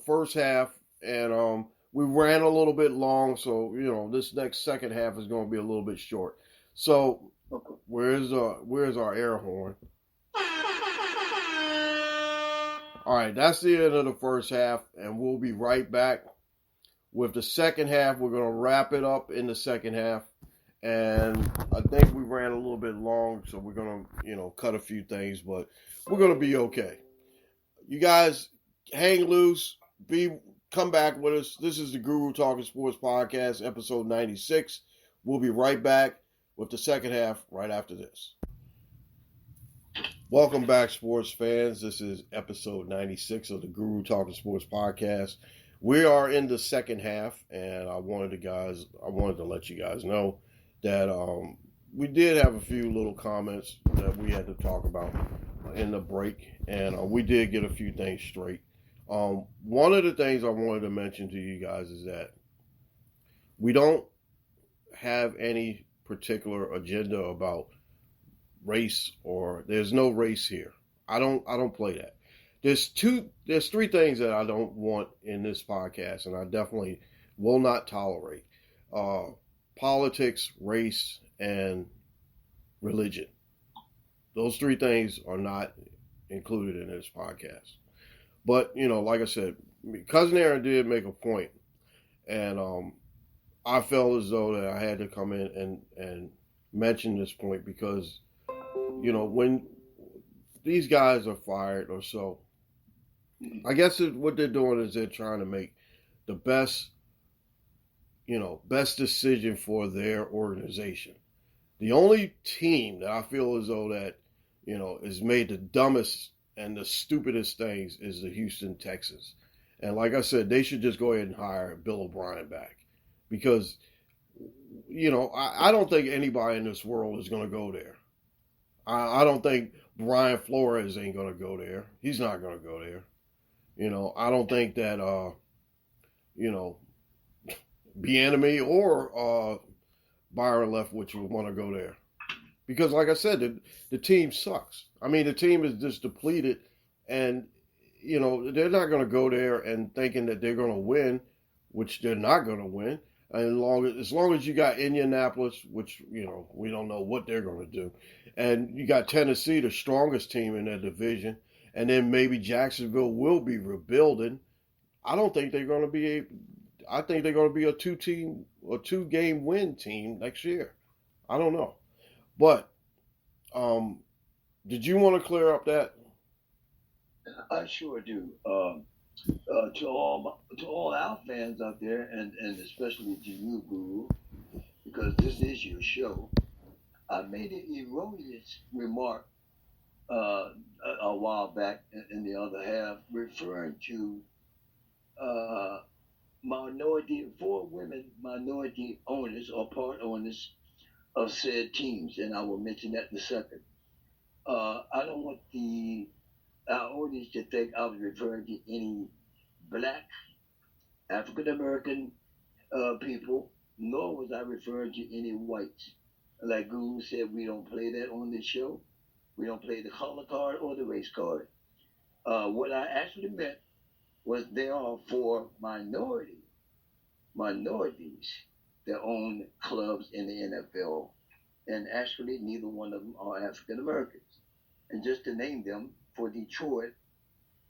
first half, and we ran a little bit long, so this next second half is going to be a little bit short. So where's our air horn? All right, that's the end of the first half, and we'll be right back with the second half. We're going to wrap it up in the second half, and I think we ran a little bit long, so we're going to, cut a few things, but we're going to be okay. You guys, hang loose. Come back with us. This is the Guru Talking Sports Podcast, episode 96. We'll be right back with the second half right after this. Welcome back, sports fans. This is episode 96 of the Guru Talking Sports Podcast. We are in the second half, and I wanted to let you guys know that we did have a few little comments that we had to talk about in the break, and we did get a few things straight. One of the things I wanted to mention to you guys is that we don't have any particular agenda about race, or there's no race here. I don't play that. There's 3 things that I don't want in this podcast, and I definitely will not tolerate. Politics, race, and religion. Those 3 things are not included in this podcast. But, like I said, Cousin Aaron did make a point, and I felt as though that I had to come in and mention this point because, when these guys are fired or so, I guess what they're doing is they're trying to make the best decision for their organization. The only team that I feel as though that, has made the dumbest and the stupidest things is the Houston Texans. And like I said, they should just go ahead and hire Bill O'Brien back because, I don't think anybody in this world is going to go there. I don't think Brian Flores ain't going to go there. He's not going to go there. I don't think that, Bieniemy or Byron Leftwich would want to go there. Because, like I said, the team sucks. I mean, the team is just depleted, and, they're not going to go there and thinking that they're going to win, which they're not going to win. And as long as you got Indianapolis, which, we don't know what they're going to do, and you got Tennessee, the strongest team in that division, and then maybe Jacksonville will be rebuilding. I don't think they're going to be I think they're going to be a 2-game win team next year. I don't know. But did you want to clear up that? I sure do. To all our fans out there, and especially to you, Guru, because this is your show, I made an erroneous remark a while back in the other half, referring to four women minority owners or part owners of said teams, and I will mention that in a second. I don't want our audience to think I was referring to any black African American people, nor was I referring to any whites. Like Guru said, we don't play that on this show. We don't play the color card or the race card. What I actually meant was there are four minorities that own clubs in the NFL, and actually neither one of them are African Americans. And just to name them, for Detroit,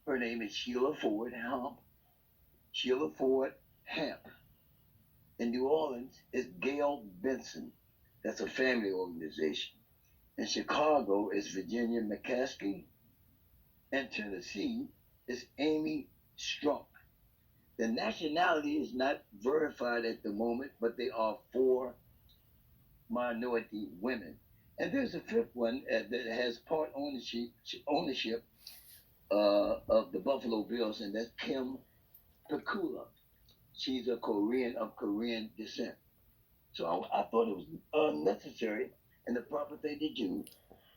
her name is Sheila Ford Hamp. In New Orleans, it's Gail Benson. That's a family organization. In Chicago, it's Virginia McCaskey. In Tennessee, it's Amy Strunk. The nationality is not verified at the moment, but they are four minority women. And there's a fifth one that has part ownership of the Buffalo Bills, and that's Kim Pekula. She's of Korean descent. So I thought it was necessary and the proper thing to do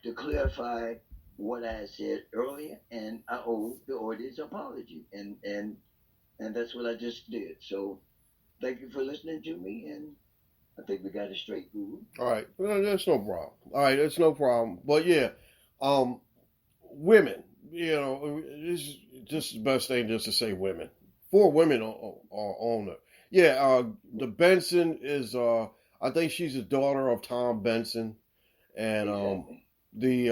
to clarify what I had said earlier, and I owe the audience apology, and that's what I just did. So thank you for listening to me, and I think we got it straight, Guru. All right, well, that's no problem. All right, that's no problem. But yeah, women, it's just the best thing just to say women. 4 women are owner. Yeah, the Benson is, I think she's a daughter of Tom Benson, and Exactly. the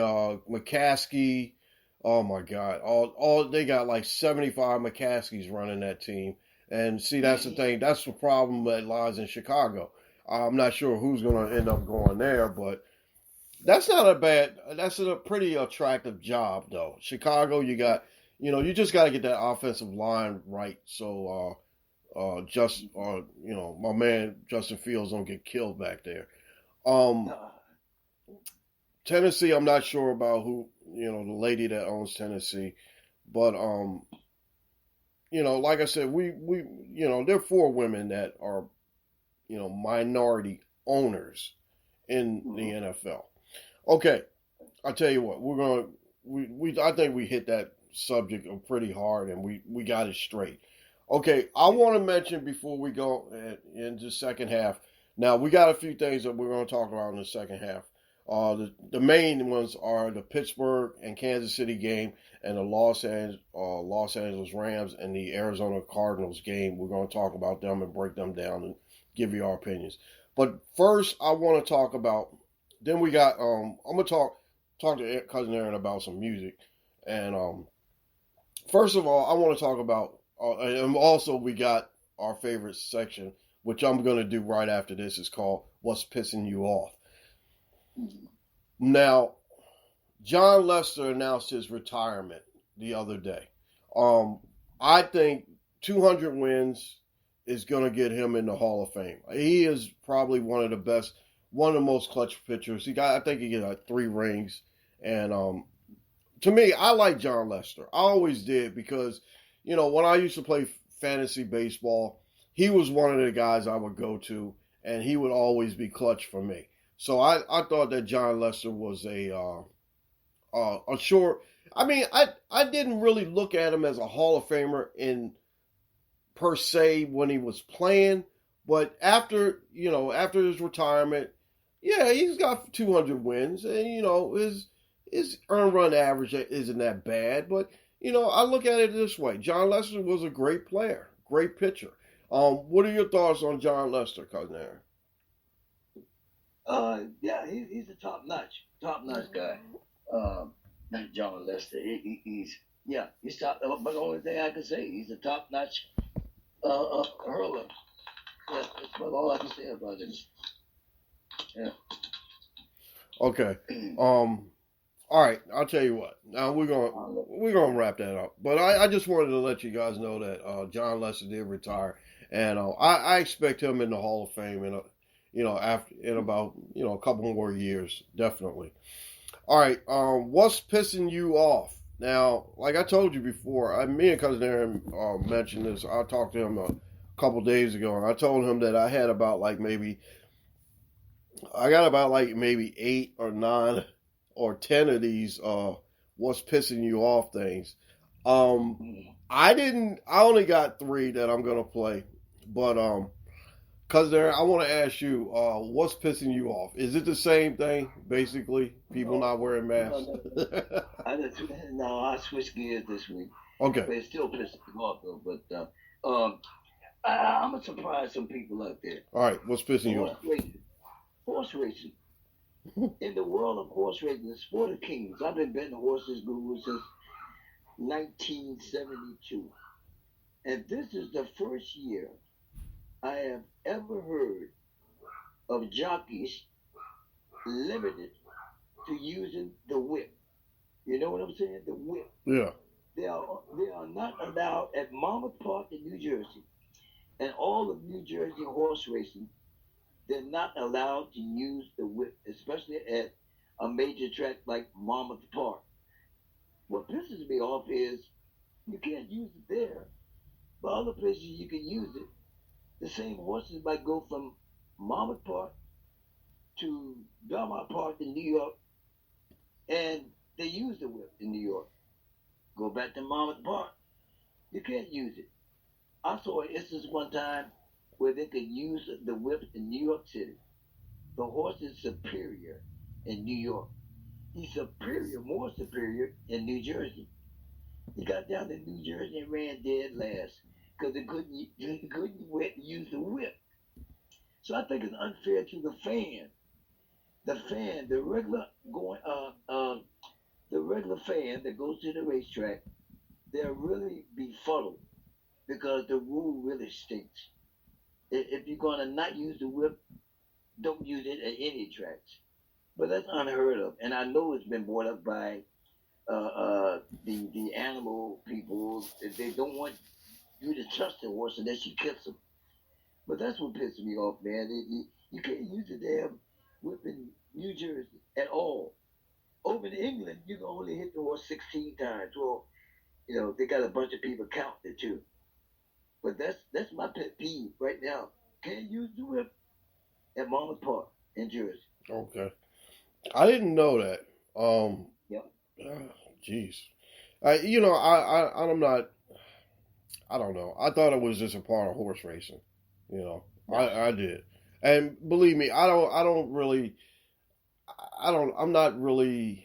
McCaskey. Oh my God, all they got like 75 McCaskeys running that team. And see, that's the thing. That's the problem that lies in Chicago. I'm not sure who's going to end up going there, but that's a pretty attractive job, though. Chicago, you just got to get that offensive line right. So, my man Justin Fields don't get killed back there. Tennessee, I'm not sure about who, the lady that owns Tennessee, but, like I said, we there are 4 women that are, minority owners in the NFL. Okay, I'll tell you what, I think we hit that subject pretty hard, and we got it straight. Okay, I want to mention before we go into the second half. Now, we got a few things that we're going to talk about in the second half. The main ones are the Pittsburgh and Kansas City game, and the Los Angeles Rams and the Arizona Cardinals game. We're going to talk about them and break them down and give you our opinions. But first, I want to talk about. Then we got. I'm going to talk to Cousin Aaron about some music, and first of all, I want to talk about. And also, we got our favorite section, which I'm going to do right after this. It's called "What's Pissing You Off." Now, John Lester announced his retirement the other day. I think 200 wins is going to get him in the Hall of Fame. He is probably one of the most clutch pitchers. I think he got like 3 rings. And to me, I like John Lester. I always did because, when I used to play fantasy baseball, he was one of the guys I would go to, and he would always be clutch for me. So I thought that John Lester was a short. I mean, I didn't really look at him as a Hall of Famer per se when he was playing, but after his retirement, yeah, he's got 200 wins, and his earned run average isn't that bad. But I look at it this way: John Lester was a great player, great pitcher. What are your thoughts on John Lester, Cousin Aaron? Yeah, he's a top notch guy. Not John Lester. He's top. But the only thing I can say, he's a top-notch hurler. Yeah, that's about all I can say about him. Yeah. Okay. All right. I'll tell you what. Now we're gonna wrap that up. But I just wanted to let you guys know that John Lester did retire, and I expect him in the Hall of Fame in about a couple more years, definitely. All right. What's pissing you off? Now, like I told you before, me and Cousin Aaron mentioned this. I talked to him a couple days ago, and I told him that I got about maybe 8 or 9 or 10 of these what's pissing you off things. I only got 3 that I'm gonna play, but Cousin Aaron, I want to ask you, what's pissing you off? Is it the same thing, basically? People not wearing masks? No, I switched gears this week. Okay. But it still pisses me off, though. But I'm going to surprise some people out there. All right, what's pissing you off? Horse racing. In the world of horse racing, the sport of kings, I've been betting horses guru since 1972. And this is the first year I have ever heard of jockeys limited to using the whip. You know what I'm saying? The whip. Yeah. They are not allowed at Monmouth Park in New Jersey, and all of New Jersey horse racing. They're not allowed to use the whip, especially at a major track like Monmouth Park. What pisses me off is you can't use it there, but other places you can use it. The same horses might go from Monmouth Park to Belmont Park in New York, and they use the whip in New York. Go back to Monmouth Park, you can't use it. I saw an instance one time where they could use the whip in New York City. The horse is superior in New York. He's superior, more superior in New Jersey. He got down to New Jersey and ran dead last because they couldn't use the whip. So I think it's unfair to the fan. The regular fan that goes to the racetrack, they're really befuddled because the rule really stinks. If you're going to not use the whip, don't use it at any tracks. But that's unheard of. And I know it's been brought up by the animal people. They don't want you to trust the horse unless you kiss them. But that's what pisses me off, man. You can't use the damn whip in New Jersey at all. Over in England, you can only hit the horse 16 times. Well, they got a bunch of people counting it too. But that's my pet peeve right now. Can't use the whip at Monmouth Park in Jersey. Okay. I didn't know that. Yep. Jeez. I'm not. I don't know. I thought it was just a part of horse racing. I did. And believe me, I'm not really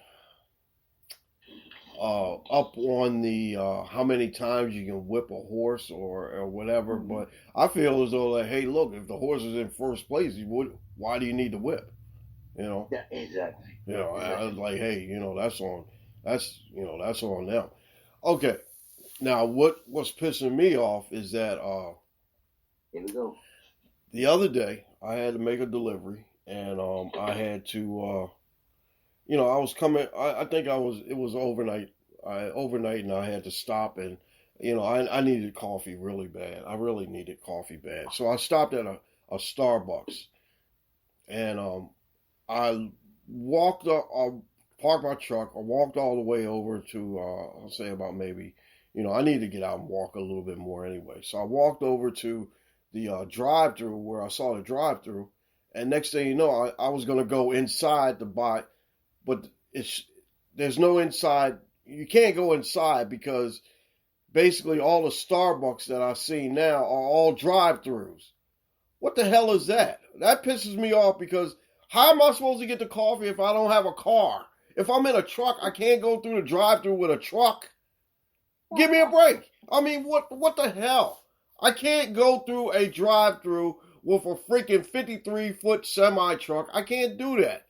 up on the how many times you can whip a horse or whatever, Mm-hmm. but I feel as though hey, look, if the horse is in first place, why do you need the whip? Yeah, exactly. I was like, hey, that's on them. Okay. Now what's pissing me off is that Here we go. the other day I had to make a delivery, and I had to I was coming. I think it was overnight. And I had to stop, and I needed coffee really bad. I really needed coffee bad, so I stopped at a Starbucks, and I walked up. I parked my truck. I walked all the way over to I'll say about maybe I need to get out and walk a little bit more anyway. So I walked over to the drive-through where I saw the drive-through, and next thing you know, I was gonna go inside to buy. But there's no inside. You can't go inside because basically all the Starbucks that I see now are all drive-throughs. What the hell is that? That pisses me off because how am I supposed to get the coffee if I don't have a car? If I'm in a truck, I can't go through the drive-through with a truck. Give me a break. I mean, what the hell? I can't go through a drive-through with a freaking 53-foot semi-truck. I can't do that.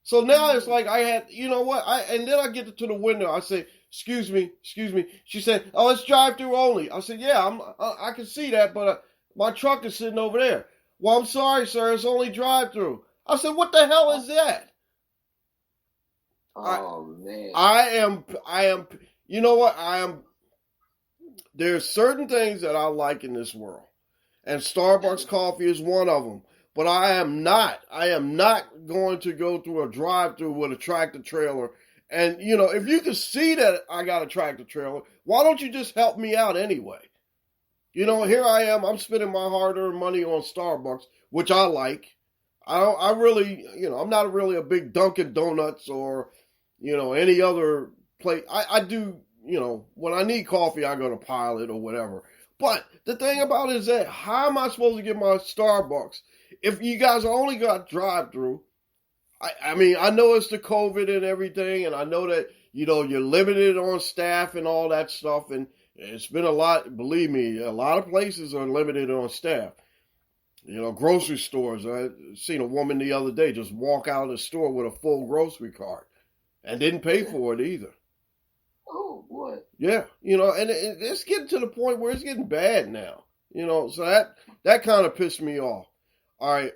So now it's like I had, you know what? And then I get to the window. I say, excuse me. She said, oh, it's drive-through only. I said, yeah, I can see that, but my truck is sitting over there. Well, I'm sorry, sir. It's only drive-through. I said, what the hell is that? Oh, man. I am, you know what? There's certain things that I like in this world. And Starbucks coffee is one of them. But I am not going to go through a drive-through with a tractor trailer. And, you know, if you can see that I got a tractor trailer, why don't you just help me out anyway? You know, here I am. I'm spending my hard-earned money on Starbucks, which I like. I really, you know, I'm not really a big Dunkin' Donuts or, you know, any other place. I do, you know, when I need coffee, I go to Pilot or whatever. But the thing about it is that how am I supposed to get my Starbucks if you guys only got drive-through? I mean, I know it's the COVID and everything, and I know that, you know, you're limited on staff and all that stuff, and it's been a lot, believe me, a lot of places are limited on staff. You know, grocery stores. I seen a woman the other day just walk out of the store with a full grocery cart and didn't pay for it either. Oh, boy. Yeah, you know, and it's getting to the point where it's getting bad now. You know, so that kind of pissed me off. All right,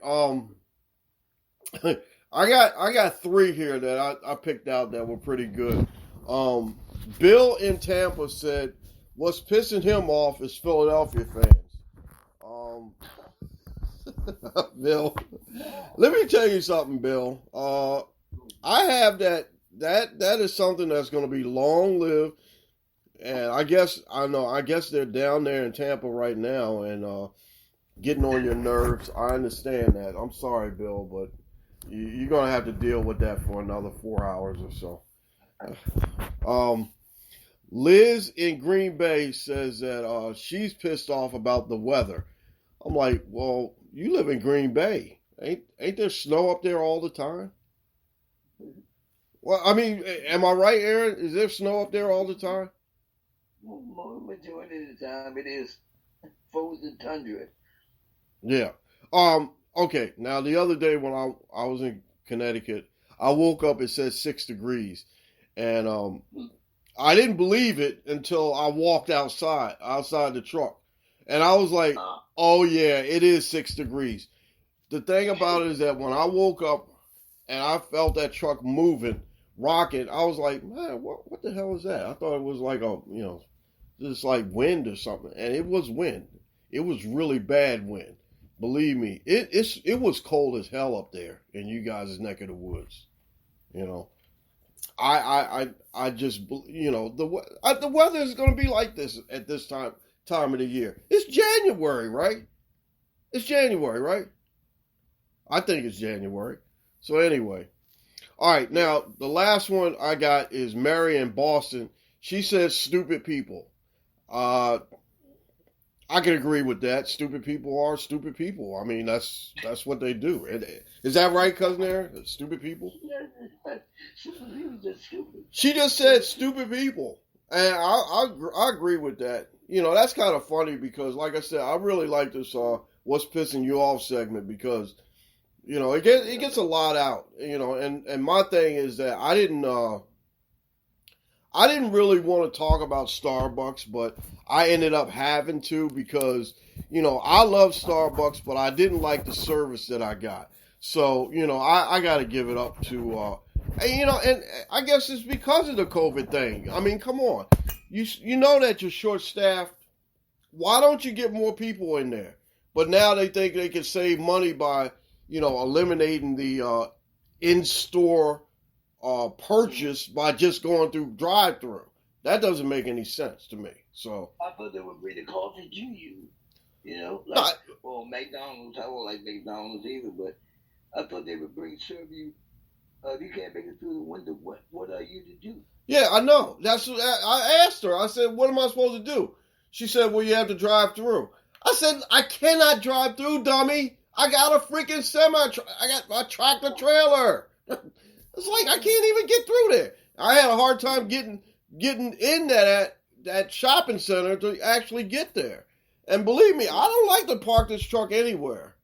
I got three here that I picked out that were pretty good. Bill in Tampa said, what's pissing him off is Philadelphia fans. Bill, let me tell you something, Bill. I have that is something that's going to be long-lived, and I guess they're down there in Tampa right now and getting on your nerves. I understand that. I'm sorry, Bill, but you're going to have to deal with that for another 4 hours or so. Liz in Green Bay says that she's pissed off about the weather. I'm like, well, you live in Green Bay. Ain't there snow up there all the time? Well, I mean, am I right, Aaron? Is there snow up there all the time? Majority of the time, it is frozen tundra. Yeah. Okay. Now, the other day when I was in Connecticut, I woke up, it said 6 degrees. And I didn't believe it until I walked outside the truck. And I was like, oh, yeah, it is 6 degrees. The thing about it is that when I woke up and I felt that truck moving, rocking, I was like, man, what the hell is that? I thought it was like just like wind or something. And it was wind. It was really bad wind. Believe me, it was cold as hell up there in you guys' neck of the woods. You know, I just, you know, the weather is going to be like this at this time of the year. It's January, right? It's January, right? I think it's January. So anyway, all right. Now the last one I got is Mary in Boston. She says stupid people. I can agree with that. Stupid people are stupid people. I mean, that's what they do. Is that right, Cousin Aaron? Stupid people? She just said stupid people. And I agree with that. You know, that's kind of funny because, like I said, I really like this What's Pissing You Off segment because, you know, it gets a lot out. You know, and my thing is that I didn't really want to talk about Starbucks, but I ended up having to because, you know, I love Starbucks, but I didn't like the service that I got. So, you know, I got to give it up to, you know, and I guess it's because of the COVID thing. I mean, come on. You know that you're short-staffed. Why don't you get more people in there? But now they think they can save money by, you know, eliminating the in-store purchase by just going through drive-through. That doesn't make any sense to me. So I thought they would bring the coffee to you. You know, like McDonald's. I don't like McDonald's either, but I thought they would serve you. If you can't make it through the window, what are you to do? Yeah, I know. That's what I asked her. I said, "What am I supposed to do?" She said, "Well, you have to drive through." I said, "I cannot drive through, dummy. I got a freaking I got my tractor trailer." It's like I can't even get through there. I had a hard time getting in that shopping center to actually get there. And believe me, I don't like to park this truck anywhere.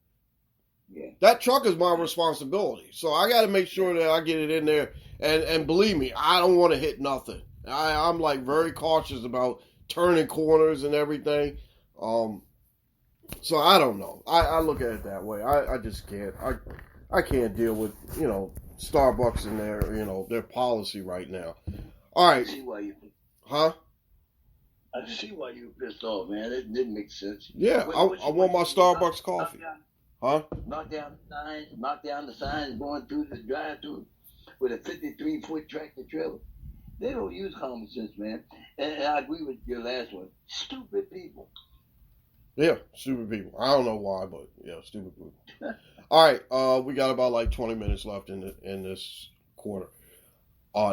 Yeah. That truck is my responsibility. So I got to make sure that I get it in there. And believe me, I don't want to hit nothing. I'm like very cautious about turning corners and everything. So I don't know. I look at it that way. I just can't. I can't deal with, Starbucks and their policy right now. All right. I see why you. Huh? I see why you pissed off, man. It didn't make sense. Yeah, I want my Starbucks coffee. Huh? Knock down the signs going through the drive-through with a 53-foot tractor trailer. They don't use common sense, man. And I agree with your last one. Stupid people. Yeah, stupid people. I don't know why, but yeah, stupid people. All right, we got about like 20 minutes left in this quarter.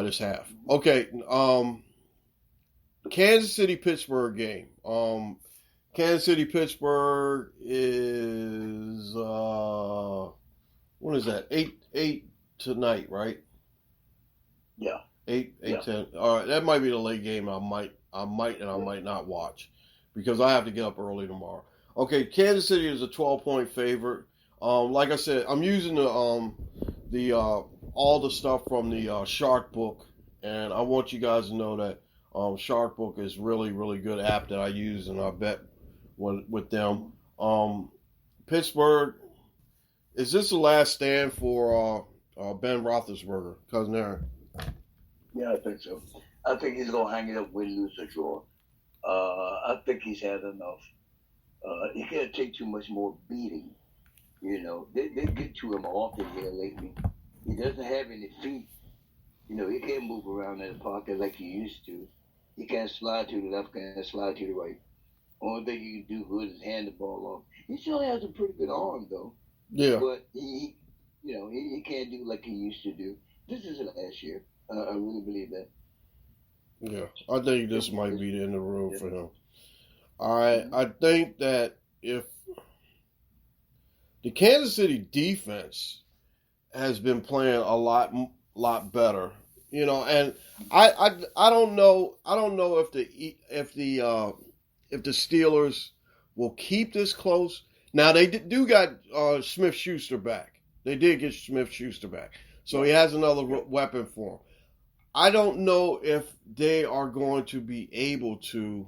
This half. Okay, Kansas City-Pittsburgh game. Kansas City-Pittsburgh is what is that? 8 tonight, right? Yeah. 8, Yeah. 10. All right, that might be the late game. I might not watch because I have to get up early tomorrow. Okay, Kansas City is a 12-point favorite. Like I said, I'm using the all the stuff from the Shark Book, and I want you guys to know that Shark Book is really, really good app that I use and I bet with them. Pittsburgh, is this the last stand for Ben Roethlisberger, Cousin Aaron? Yeah, I think so. I think he's going to hang it up, win, lose, or draw. I think he's had enough. He can't take too much more beating. They get to him often here lately. He doesn't have any feet. He can't move around in the pocket like he used to. He can't slide to the left, can't slide to the right. Only thing he can do good is hand the ball off. He still has a pretty good arm, though. Yeah. But he can't do like he used to do. This is last year. I really believe that. Yeah, I think this might be the end of the road for him. I think that if the Kansas City defense has been playing a lot better, and I don't know if the Steelers will keep this close. Now they do got Smith-Schuster back. They did get Smith-Schuster back, so he has another weapon for him. I don't know if they are going to be able to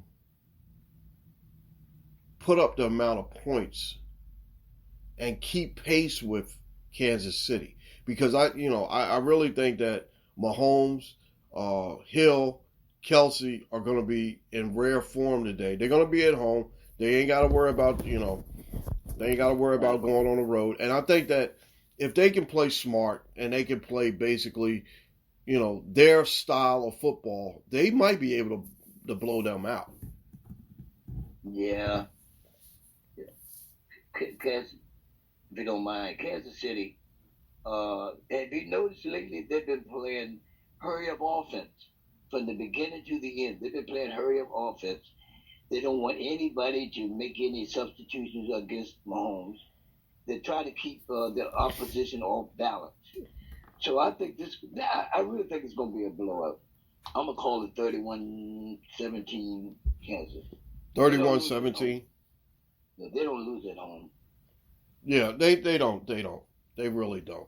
put up the amount of points and keep pace with Kansas City, because I really think that Mahomes, Hill, Kelsey are going to be in rare form today. They're going to be at home. They ain't got to worry about going on the road. And I think that if they can play smart and they can play basically, their style of football, they might be able to blow them out. Yeah. Kansas, if you don't mind, Kansas City, have you noticed lately they've been playing hurry-up offense from the beginning to the end? They've been playing hurry-up offense. They don't want anybody to make any substitutions against Mahomes. They try to keep the opposition off balance. So I think I really think it's going to be a blowout. I'm going to call it 31-17 Kansas. 31-17? They don't lose at home. Yeah, they don't. They really don't.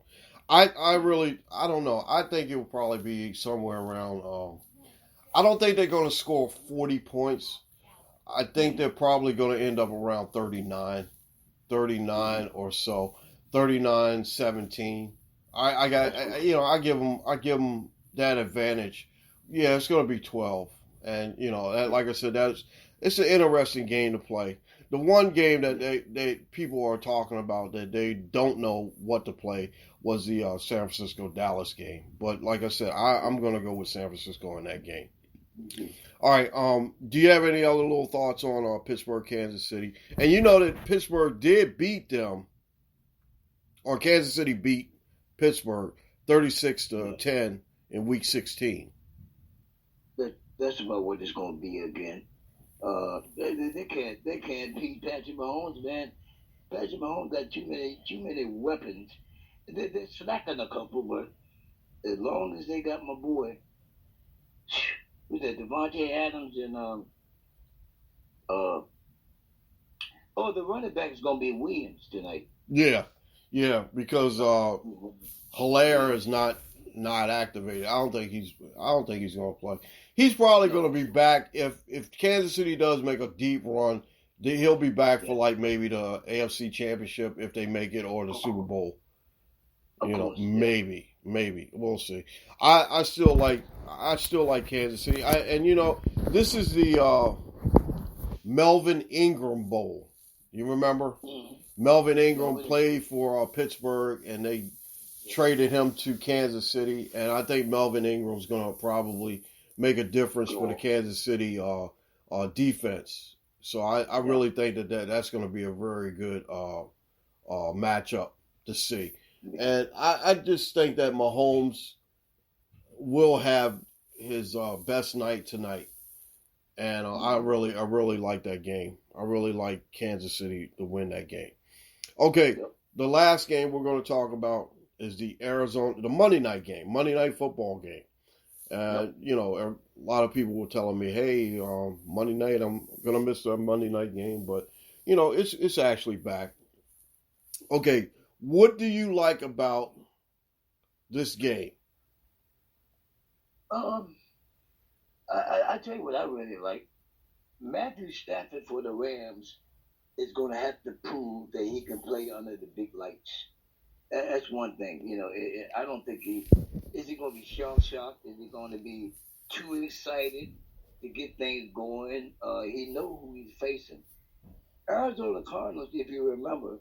I don't know. I think it will probably be somewhere around, I don't think they're going to score 40 points. I think they're probably going to end up around 39 or so, 39-17. I give them that advantage. Yeah, it's going to be 12, and like I said, it's an interesting game to play. The one game that they people are talking about that they don't know what to play was the San Francisco-Dallas game. But like I said, I'm going to go with San Francisco in that game. All right. Do you have any other little thoughts on Pittsburgh, Kansas City? And you know that Pittsburgh did beat them, or Kansas City beat Pittsburgh 36-10 in Week 16. That's about what it's going to be again. They can't beat Patrick Mahomes, man. Patrick Mahomes got too many weapons. They're slacking a couple, but as long as they got my boy, who's that, Devontae Adams and the running back is gonna be Williams tonight. Yeah, Yeah, because Hilaire is not activated. I don't think he's going to play. He's probably going to be back if Kansas City does make a deep run. He'll be back for like maybe the AFC Championship if they make it, or the Super Bowl. Maybe we'll see. I still like Kansas City. This is the Melvin Ingram Bowl. You remember? Melvin Ingram played for Pittsburgh, and they traded him to Kansas City, and I think Melvin Ingram's going to probably make a difference for the Kansas City defense. So I really think that's going to be a very good matchup to see. And I just think that Mahomes will have his best night tonight. And I really like that game. I really like Kansas City to win that game. Okay, the last game we're going to talk about is the Monday night game, Monday night football game. A lot of people were telling me, hey, Monday night, I'm going to miss the Monday night game. But, it's actually back. Okay, what do you like about this game? I tell you what I really like. Matthew Stafford for the Rams is going to have to prove that he can play under the big lights. That's one thing. I don't think is he going to be shell-shocked? Is he going to be too excited to get things going? He knows who he's facing. Arizona Cardinals, if you remember,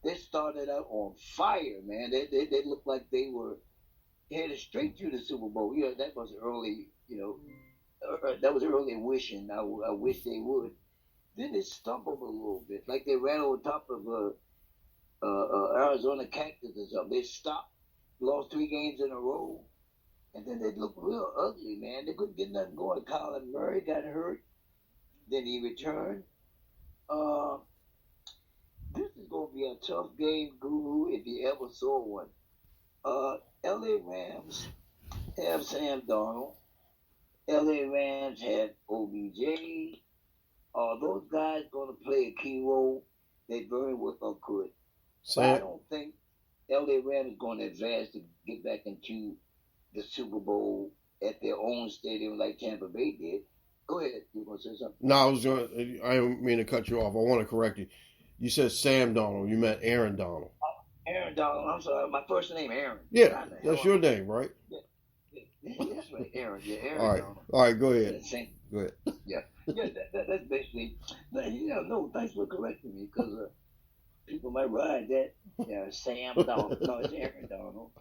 they started out on fire, man. They looked like they were headed straight to the Super Bowl. That was early, that was early wishing. I wish they would. Then they stumbled a little bit, like they ran on top of Arizona Cactus or something. They stopped, lost 3 games in a row, and then they looked real ugly, man. They couldn't get nothing going. Colin Murray got hurt. Then he returned. This is going to be a tough game, Guru, if you ever saw one. LA Rams have Sam Darnold. LA Rams have OBJ. Those guys going to play a key role. They very well could. But I don't think LA Rams is going to advance to get back into the Super Bowl at their own stadium like Tampa Bay did. Go ahead. You want to say something? No, I didn't mean to cut you off. I want to correct you. You said Sam Donald. You meant Aaron Donald. Aaron Donald. I'm sorry. My first name, Aaron. Yeah, that's your name, right? Yeah, that's right. Aaron. Yeah, Aaron Donald. All right. Go ahead. Go ahead. Yeah. That's basically. No, thanks for correcting me, because people might ride that. Yeah, Sam Donald. No, it's Aaron Donald.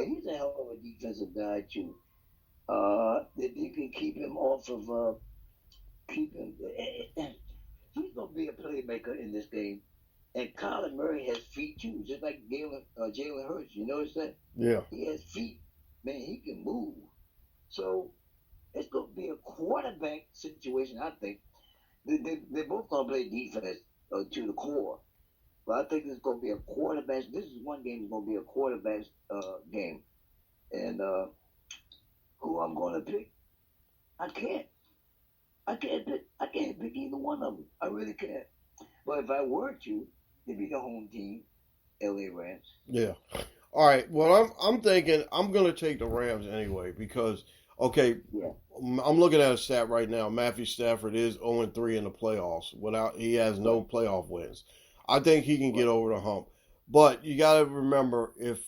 He's a hell of a defensive guy too. That you can keep him off of. He's gonna be a playmaker in this game. And Colin Murray has feet too, just like Jalen Hurts. You notice that? Yeah. He has feet. Man, he can move. So it's going to be a quarterback situation, I think. They're both going to play defense to the core. But I think it's going to be a quarterback. This is one game that's going to be a quarterback game. And who I'm going to pick, I can't pick either one of them. I really can't. But if I were to, it'd be the home team, LA Rams. Yeah. All right. Well, I'm thinking I'm going to take the Rams anyway because, I'm looking at a stat right now. Matthew Stafford is 0-3 in the playoffs. He has no playoff wins. I think he can get over the hump. But you got to remember, if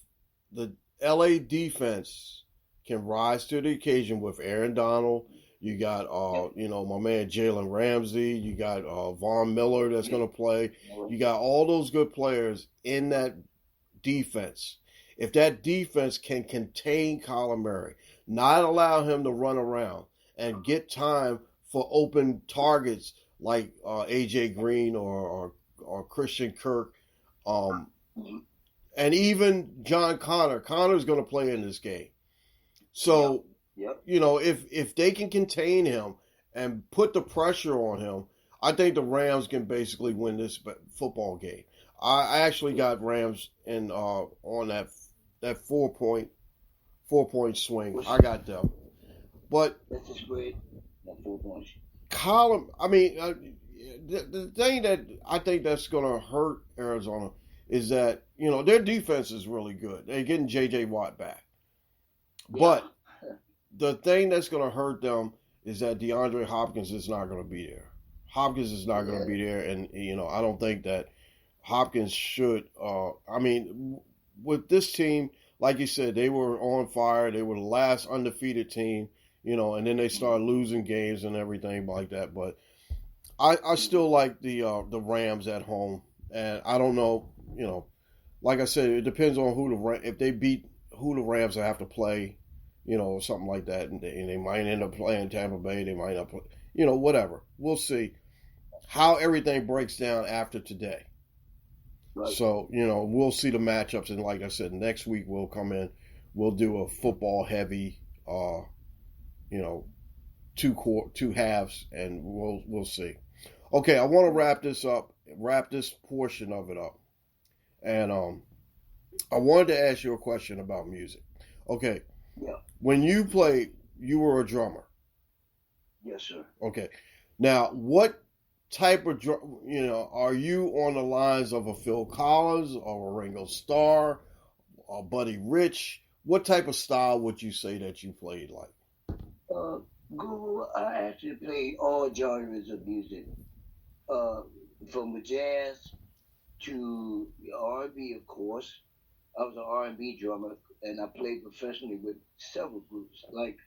the LA defense can rise to the occasion with Aaron Donald, you got, my man Jalen Ramsey. You got Von Miller that's going to play. You got all those good players in that defense. If that defense can contain Kyler Murray, not allow him to run around, and get time for open targets like A.J. Green or Christian Kirk, and even John Connor. Connor's going to play in this game. So, if they can contain him and put the pressure on him, I think the Rams can basically win this football game. I actually got Rams in on that 4-point swing. I got them. But that's a spread. That 4 points. Colin, I mean, the thing that I think that's going to hurt Arizona is that, their defense is really good. They're getting J.J. Watt back. But the thing that's going to hurt them is that DeAndre Hopkins is not going to be there. Hopkins is not going to be there, and, I don't think that Hopkins should. With this team, like you said, they were on fire. They were the last undefeated team, and then they started losing games and everything like that. But I still like the Rams at home, and I don't know, like I said, it depends on if they beat who the Rams have to play, or something like that, and they might end up playing Tampa Bay. They might not play, whatever. We'll see how everything breaks down after today. Right. So, we'll see the matchups, and like I said, next week we'll come in, we'll do a football heavy, two halves, and we'll see. Okay, I want to wrap this portion of it up, and I wanted to ask you a question about music. Okay, when you played, you were a drummer. Yes, sir. Okay, now what type of are you on the lines of a Phil Collins or a Ringo Starr, or Buddy Rich? What type of style would you say that you played like? Guru, I actually played all genres of music, from the jazz to the R&B, of course. I was an R&B drummer, and I played professionally with several groups, like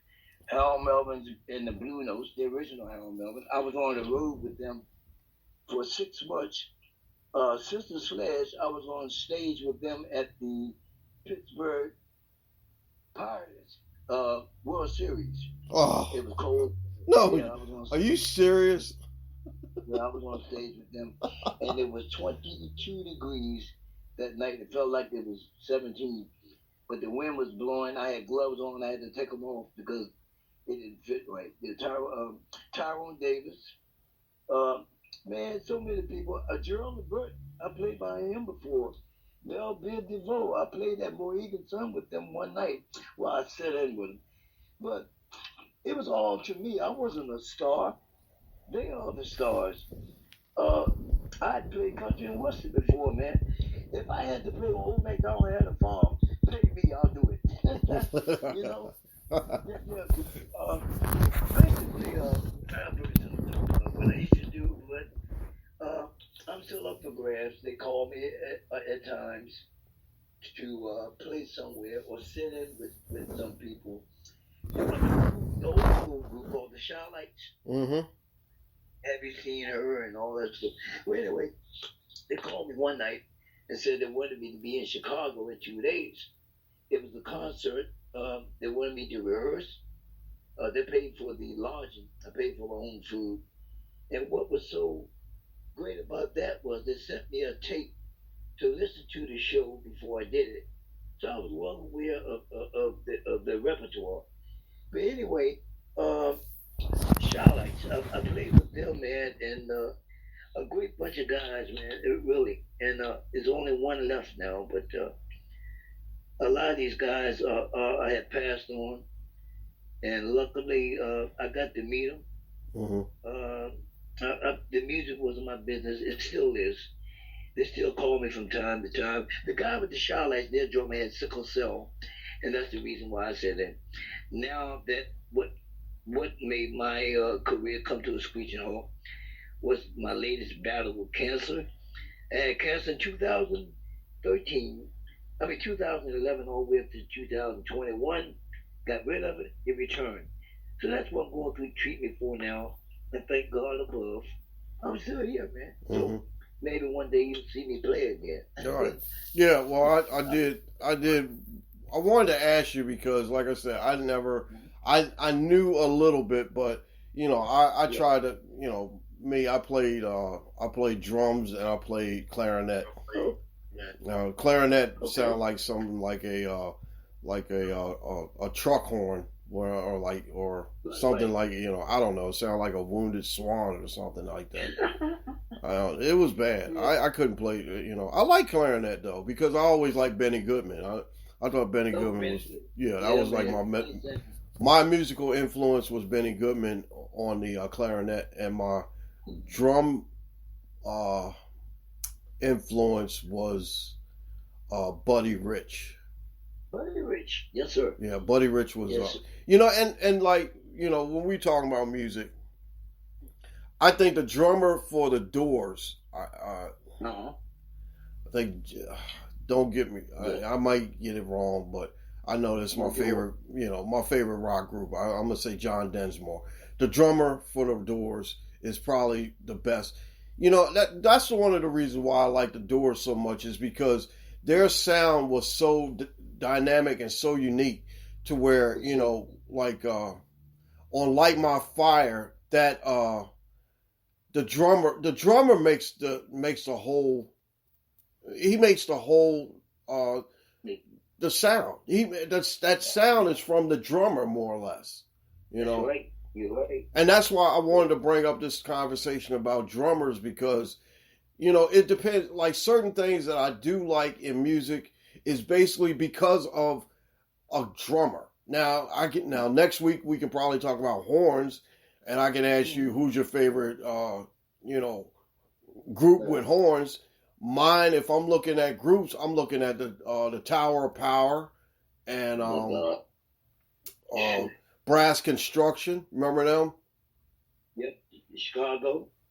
Harold Melvin's and the Blue Notes, the original Harold Melvin. I was on the road with them for 6 months. Sister Sledge, I was on stage with them at the Pittsburgh Pirates World Series. Oh, it was cold. No, yeah, are you serious? Yeah, I was on stage with them, and it was 22 degrees that night. It felt like it was 17, but the wind was blowing. I had gloves on. I had to take them off because it didn't fit right. Tyrone Davis, man, so many people. Gerald Levert, I played by him before. Mel Bill DeVoe, I played at Mohegan Sun with them one night while I sat in with him. But it was all to me. I wasn't a star. They are the stars. I'd played country and western before, man. If I had to play Old MacDonald Had a Farm, pay me, I'll do it. Basically, what I used to do, but I'm still up for grabs. They call me at times to play somewhere or sit in with some people. There was the old school group called the Shy-Lights. Mm-hmm. Have you seen her and all that stuff? Well, anyway, they called me one night and said they wanted me to be in Chicago in 2 days. It was a concert. They wanted me to rehearse. They paid for the lodging. I paid for my own food. And what was so great about that was they sent me a tape to listen to the show before I did it. So I was well aware of the repertoire. But anyway, Shy-Lights, I played with them, man, and a great bunch of guys, man, really. And there's only one left now, but a lot of these guys I had passed on, and luckily I got to meet them. Mm-hmm. The music wasn't my business. It still is. They still call me from time to time. The guy with the Shy-Lights, their drummer had sickle cell, and that's the reason why I said that. Now that what made my career come to a screeching halt was my latest battle with cancer. I had cancer in 2011 all the way up to 2021. Got rid of it, it returned. So that's what I'm going through treatment for now. And thank God above, I'm still here, man. Mm-hmm. So maybe one day you'll see me play again. All right. Yeah, well, I did. I wanted to ask you because, like I said, I knew a little bit, but I tried to, I played drums and I played clarinet. Clarinet sound like something like a truck horn, or something like I don't know, sound like a wounded swan or something like that. It was bad. I couldn't play. I like clarinet though because I always liked Benny Goodman. I thought Benny Goodman was that was like my musical influence was Benny Goodman on the clarinet, and my drum influence was Buddy Rich. Buddy Rich, yes, sir. Yeah, Buddy Rich was, Yes. and like, when we talking about music, I think the drummer for the Doors, I think, don't get me, I might get it wrong, but I know this is my favorite, my favorite rock group. I'm going to say John Densmore. The drummer for the Doors is probably the best. That's one of the reasons why I like the Doors so much, is because their sound was so dynamic and so unique to where, like on Light My Fire, that the drummer makes the whole the sound. That sound is from the drummer, more or less. That's right. You're right. And that's why I wanted to bring up this conversation about drummers, because it depends. Like, certain things that I do like in music is basically because of a drummer. Now next week we can probably talk about horns, and I can ask you who's your favorite group with horns. Mine, if I'm looking at groups, I'm looking at the Tower of Power and Brass Construction. Remember them? Yep.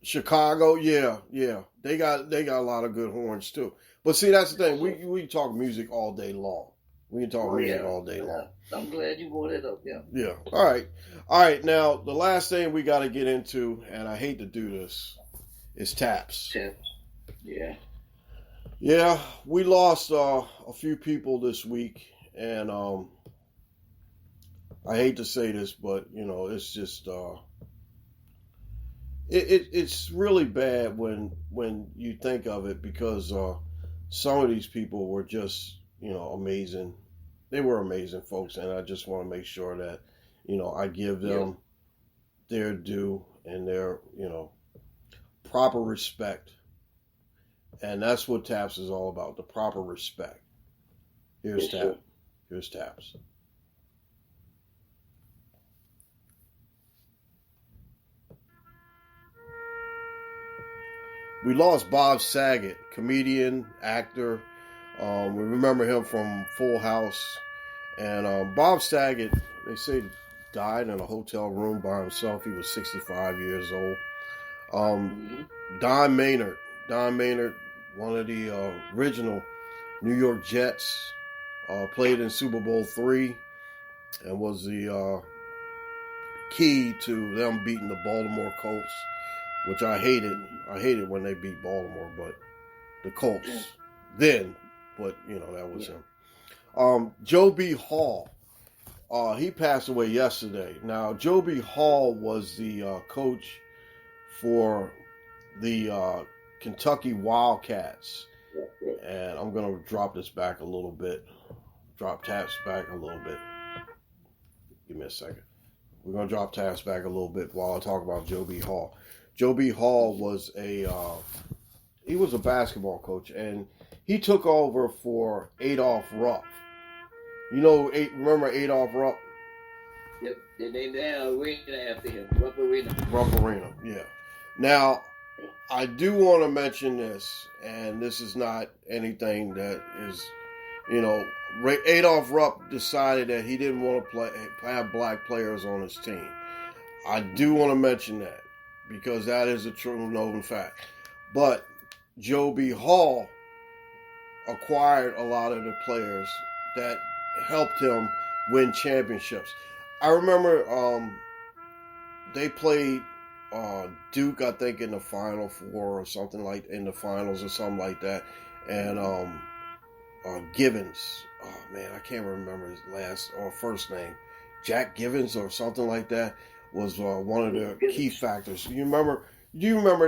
Chicago, yeah. They got a lot of good horns too. But see, that's the thing. We talk music all day long. We can talk music all day long. I'm glad you brought it up. Yeah. Yeah. All right. Now, the last thing we got to get into, and I hate to do this, is taps. Yeah. Yeah, we lost a few people this week, and I hate to say this, but it's just it's really bad when you think of it, because some of these people were just amazing. They were amazing folks, and I just want to make sure that I give them their due and their proper respect. And that's what Taps is all about, the proper respect. Here's Taps. Here's Taps. We lost Bob Saget, comedian, actor. We remember him from Full House. And Bob Saget, they say, died in a hotel room by himself. He was 65 years old. Don Maynard, one of the original New York Jets, played in Super Bowl III and was the key to them beating the Baltimore Colts, which I hated. I hated when they beat Baltimore, but the Colts then, but that was him. Joe B. Hall, he passed away yesterday. Now, Joe B. Hall was the coach for the Kentucky Wildcats, and I'm going to drop this back a little bit. Drop Taps back a little bit. Give me a second. We're going to drop Taps back a little bit while I talk about Joe B. Hall. Joe B. Hall was a basketball coach, and he took over for Adolph Rupp. Remember Adolph Rupp? Yep, they named the arena after him, Rupp Arena. Rupp Arena, yeah. Now, I do want to mention this, and this is not anything that is, Adolph Rupp decided that he didn't want to have black players on his team. I do want to mention that, because that is a true known fact. But Joe B. Hall acquired a lot of the players that helped him win championships. I remember they played Duke, I think, in the Final Four or something like, in the finals or something like that. And Givens, oh man, I can't remember his last or first name. Jack Givens or something like that was one of the key factors. Do you remember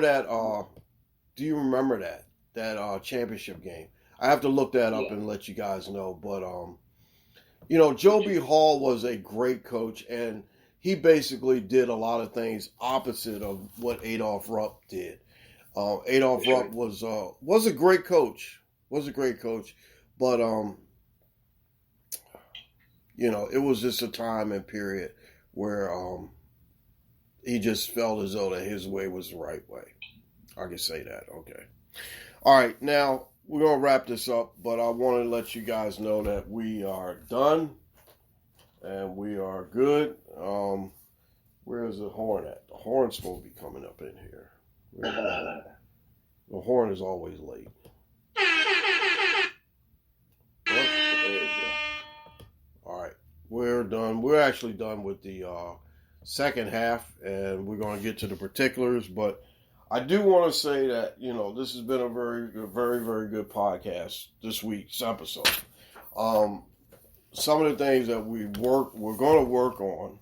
that? Do you remember that championship game? I have to look that up and let you guys know. But Joe B. Hall was a great coach, and he basically did a lot of things opposite of what Adolph Rupp did. Adolph Rupp was a great coach. But it was just a time and period where he just felt as though that his way was the right way. I can say that. Okay. All right, now we're going to wrap this up, but I want to let you guys know that we are done and we are good. Where is the horn at? The horn's supposed to be coming up in here. The horn is always late. All right, we're done. We're actually done with the second half, and we're going to get to the particulars. But I do want to say that, this has been a very, very, very good podcast this week's episode. Some of the things that we're going to work on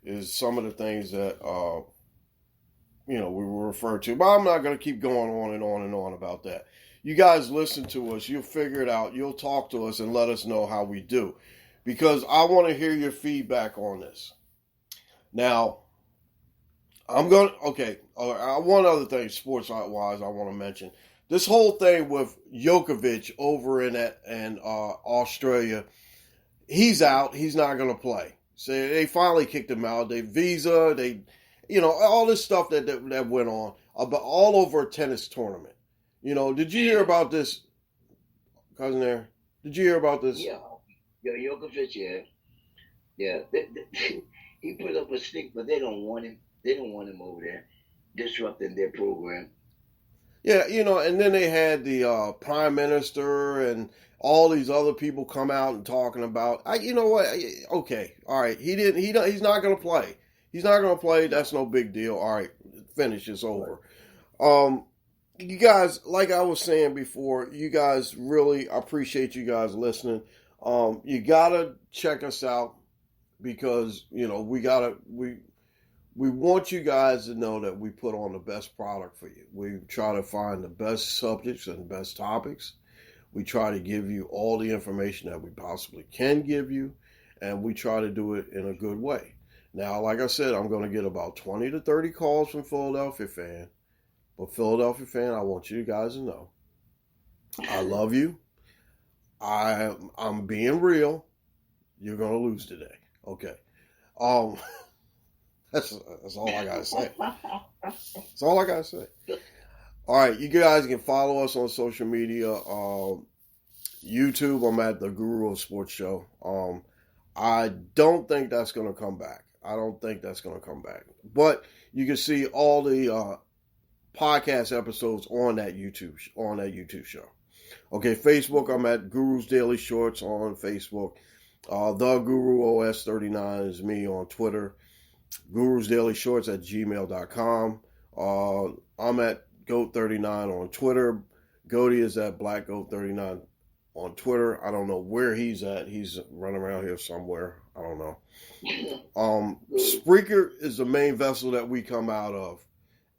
is some of the things that, we were referred to. But I'm not going to keep going on and on and on about that. You guys listen to us. You'll figure it out. You'll talk to us and let us know how we do. Because I want to hear your feedback on this. Now, one other thing, sports-wise, I want to mention. This whole thing with Djokovic over in Australia, he's out. He's not going to play. So they finally kicked him out. All this stuff that went on, but all over a tennis tournament. Did you hear about this, cousin there? Did you hear about this? Yeah. Djokovic, yeah. He put up a stick, but they don't want him. They don't want him over there, disrupting their program. Yeah, and then they had the prime minister and all these other people come out and talking about, you know what? Okay, all right. He's not going to play. He's not going to play. That's no big deal. All right, finish. It's over. You guys, like I was saying before, you guys really appreciate you guys listening. You gotta check us out because we want you guys to know that we put on the best product for you. We try to find the best subjects and best topics. We try to give you all the information that we possibly can give you, and we try to do it in a good way. Now, like I said, I'm going to get about 20 to 30 calls from Philadelphia fan. But Philadelphia fan, I want you guys to know, I love you. I'm being real. You're going to lose today. Okay. That's all I got to say. That's all I got to say. All right, you guys can follow us on social media. YouTube, I'm at the Guru of Sports Show. I don't think that's going to come back. But you can see all the podcast episodes on that YouTube show. Okay, Facebook, I'm at Guru's Daily Shorts on Facebook. The Guru OS 39 is me on Twitter. Guru's Daily Shorts at gmail.com. I'm at Goat39 on Twitter. Goaty is at BlackGoat39 on Twitter. I don't know where he's at. He's running around here somewhere. I don't know. Spreaker is the main vessel that we come out of,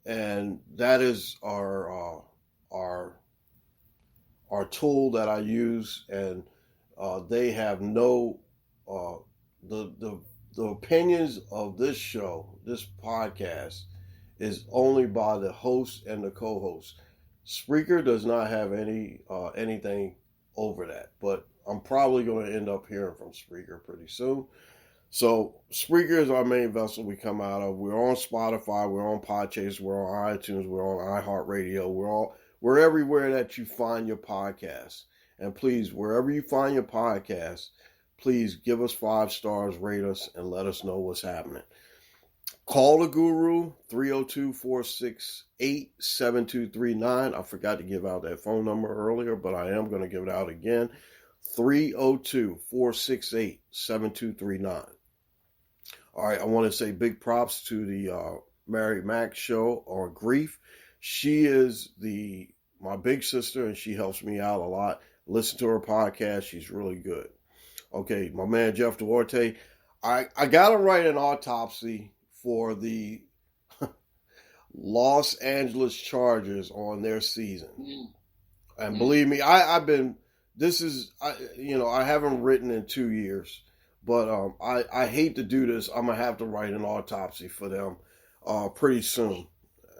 and that is our tool that I use, and they have no the opinions of this show, this podcast, is only by the host and the co-host. Spreaker does not have anything over that, but I'm probably going to end up hearing from Spreaker pretty soon. So Spreaker is our main vessel we come out of. We're on Spotify, we're on Podchaser, we're on iTunes, we're on iHeartRadio, we're everywhere that you find your podcast. And please, wherever you find your podcast, please give us 5 stars, rate us, and let us know what's happening. Call the Guru, 302-468-7239. I forgot to give out that phone number earlier, but I am going to give it out again. 302-468-7239. All right, I want to say big props to the Mary Mack show on Grief. She is my big sister, and she helps me out a lot. Listen to her podcast. She's really good. Okay, my man Jeff Duarte. I got to write an autopsy for the Los Angeles Chargers on their season. And believe me, I haven't written in 2 years, but I hate to do this. I'm going to have to write an autopsy for them pretty soon.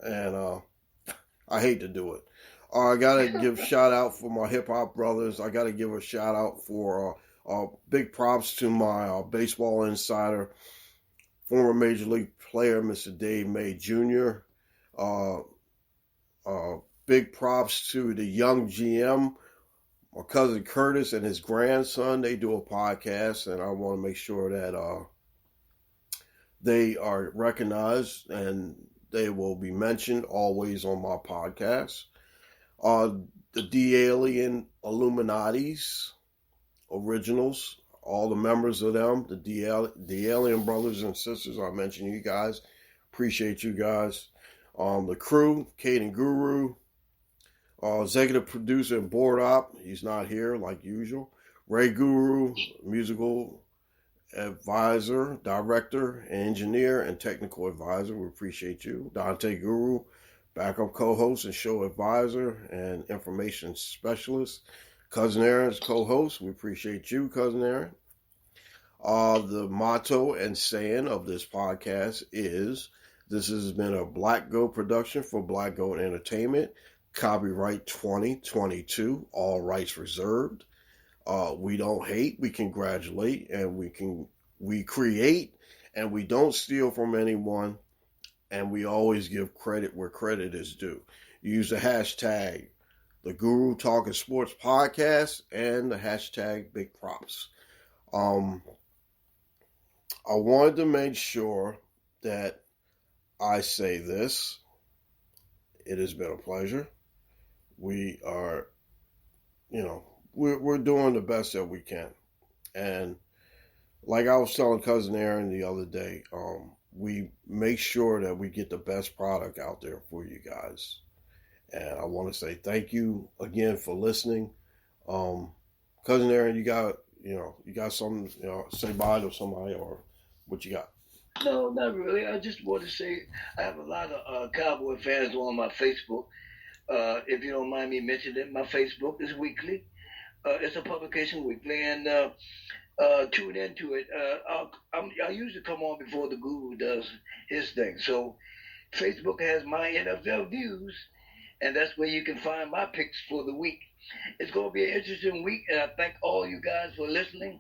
And I hate to do it. I got to give shout out for my hip hop brothers. I got to give a shout out for big props to my baseball insider, former Major League player, Mr. Dave May Jr., big props to the young GM, my cousin Curtis and his grandson. They do a podcast, and I want to make sure that they are recognized and they will be mentioned always on my podcast. The D-Alien Illuminati's originals, all the members of them, the D-Alien brothers and sisters, I mentioned you guys. Appreciate you guys. The crew, Caden Guru, executive producer and board op, he's not here like usual. Ray Guru, musical advisor, director, engineer, and technical advisor. We appreciate you. Dante Guru, backup co-host and show advisor and information specialist. Cousin Aaron's co-host. We appreciate you, Cousin Aaron. The motto and saying of this podcast is, this has been a Black Goat production for Black Goat Entertainment. Copyright 2022. All rights reserved. We don't hate, we congratulate, and we create, and we don't steal from anyone, and we always give credit where credit is due. Use the hashtag the Guru Talking Sports Podcast and the hashtag Big Props. I wanted to make sure that I say this. It has been a pleasure. We are, we're doing the best that we can. And like I was telling Cousin Aaron the other day, we make sure that we get the best product out there for you guys. And I want to say thank you again for listening. Cousin Aaron, you got something, say bye to somebody, or what you got? No, not really. I just want to say I have a lot of Cowboy fans on my Facebook. If you don't mind me mentioning it, my Facebook is weekly. It's a publication weekly, and tune into it. I usually come on before the Guru does his thing. So Facebook has my NFL views, and that's where you can find my picks for the week. It's going to be an interesting week, and I thank all you guys for listening.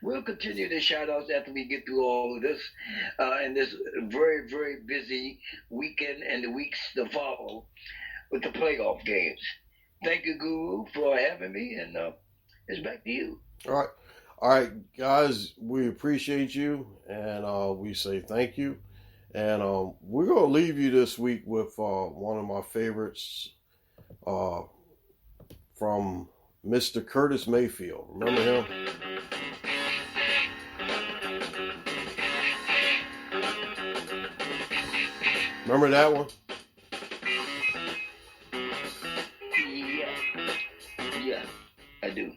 We'll continue the shout-outs after we get through all of this, and this very, very busy weekend and the weeks to follow with the playoff games. Thank you, Guru, for having me, and it's back to you. All right, guys, we appreciate you, and we say thank you. And we're going to leave you this week with one of my favorites from Mr. Curtis Mayfield. Remember him? Remember that one? Yeah, I do.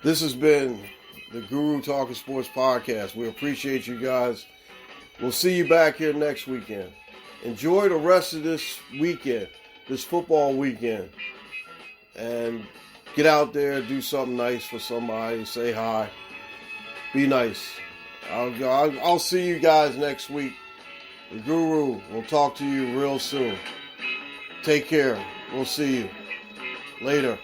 This has been the Guru Talking Sports Podcast. We appreciate you guys. We'll see you back here next weekend. Enjoy the rest of this weekend, this football weekend. And get out there, do something nice for somebody, say hi, be nice. I'll see you guys next week. The Guru will talk to you real soon. Take care. We'll see you later.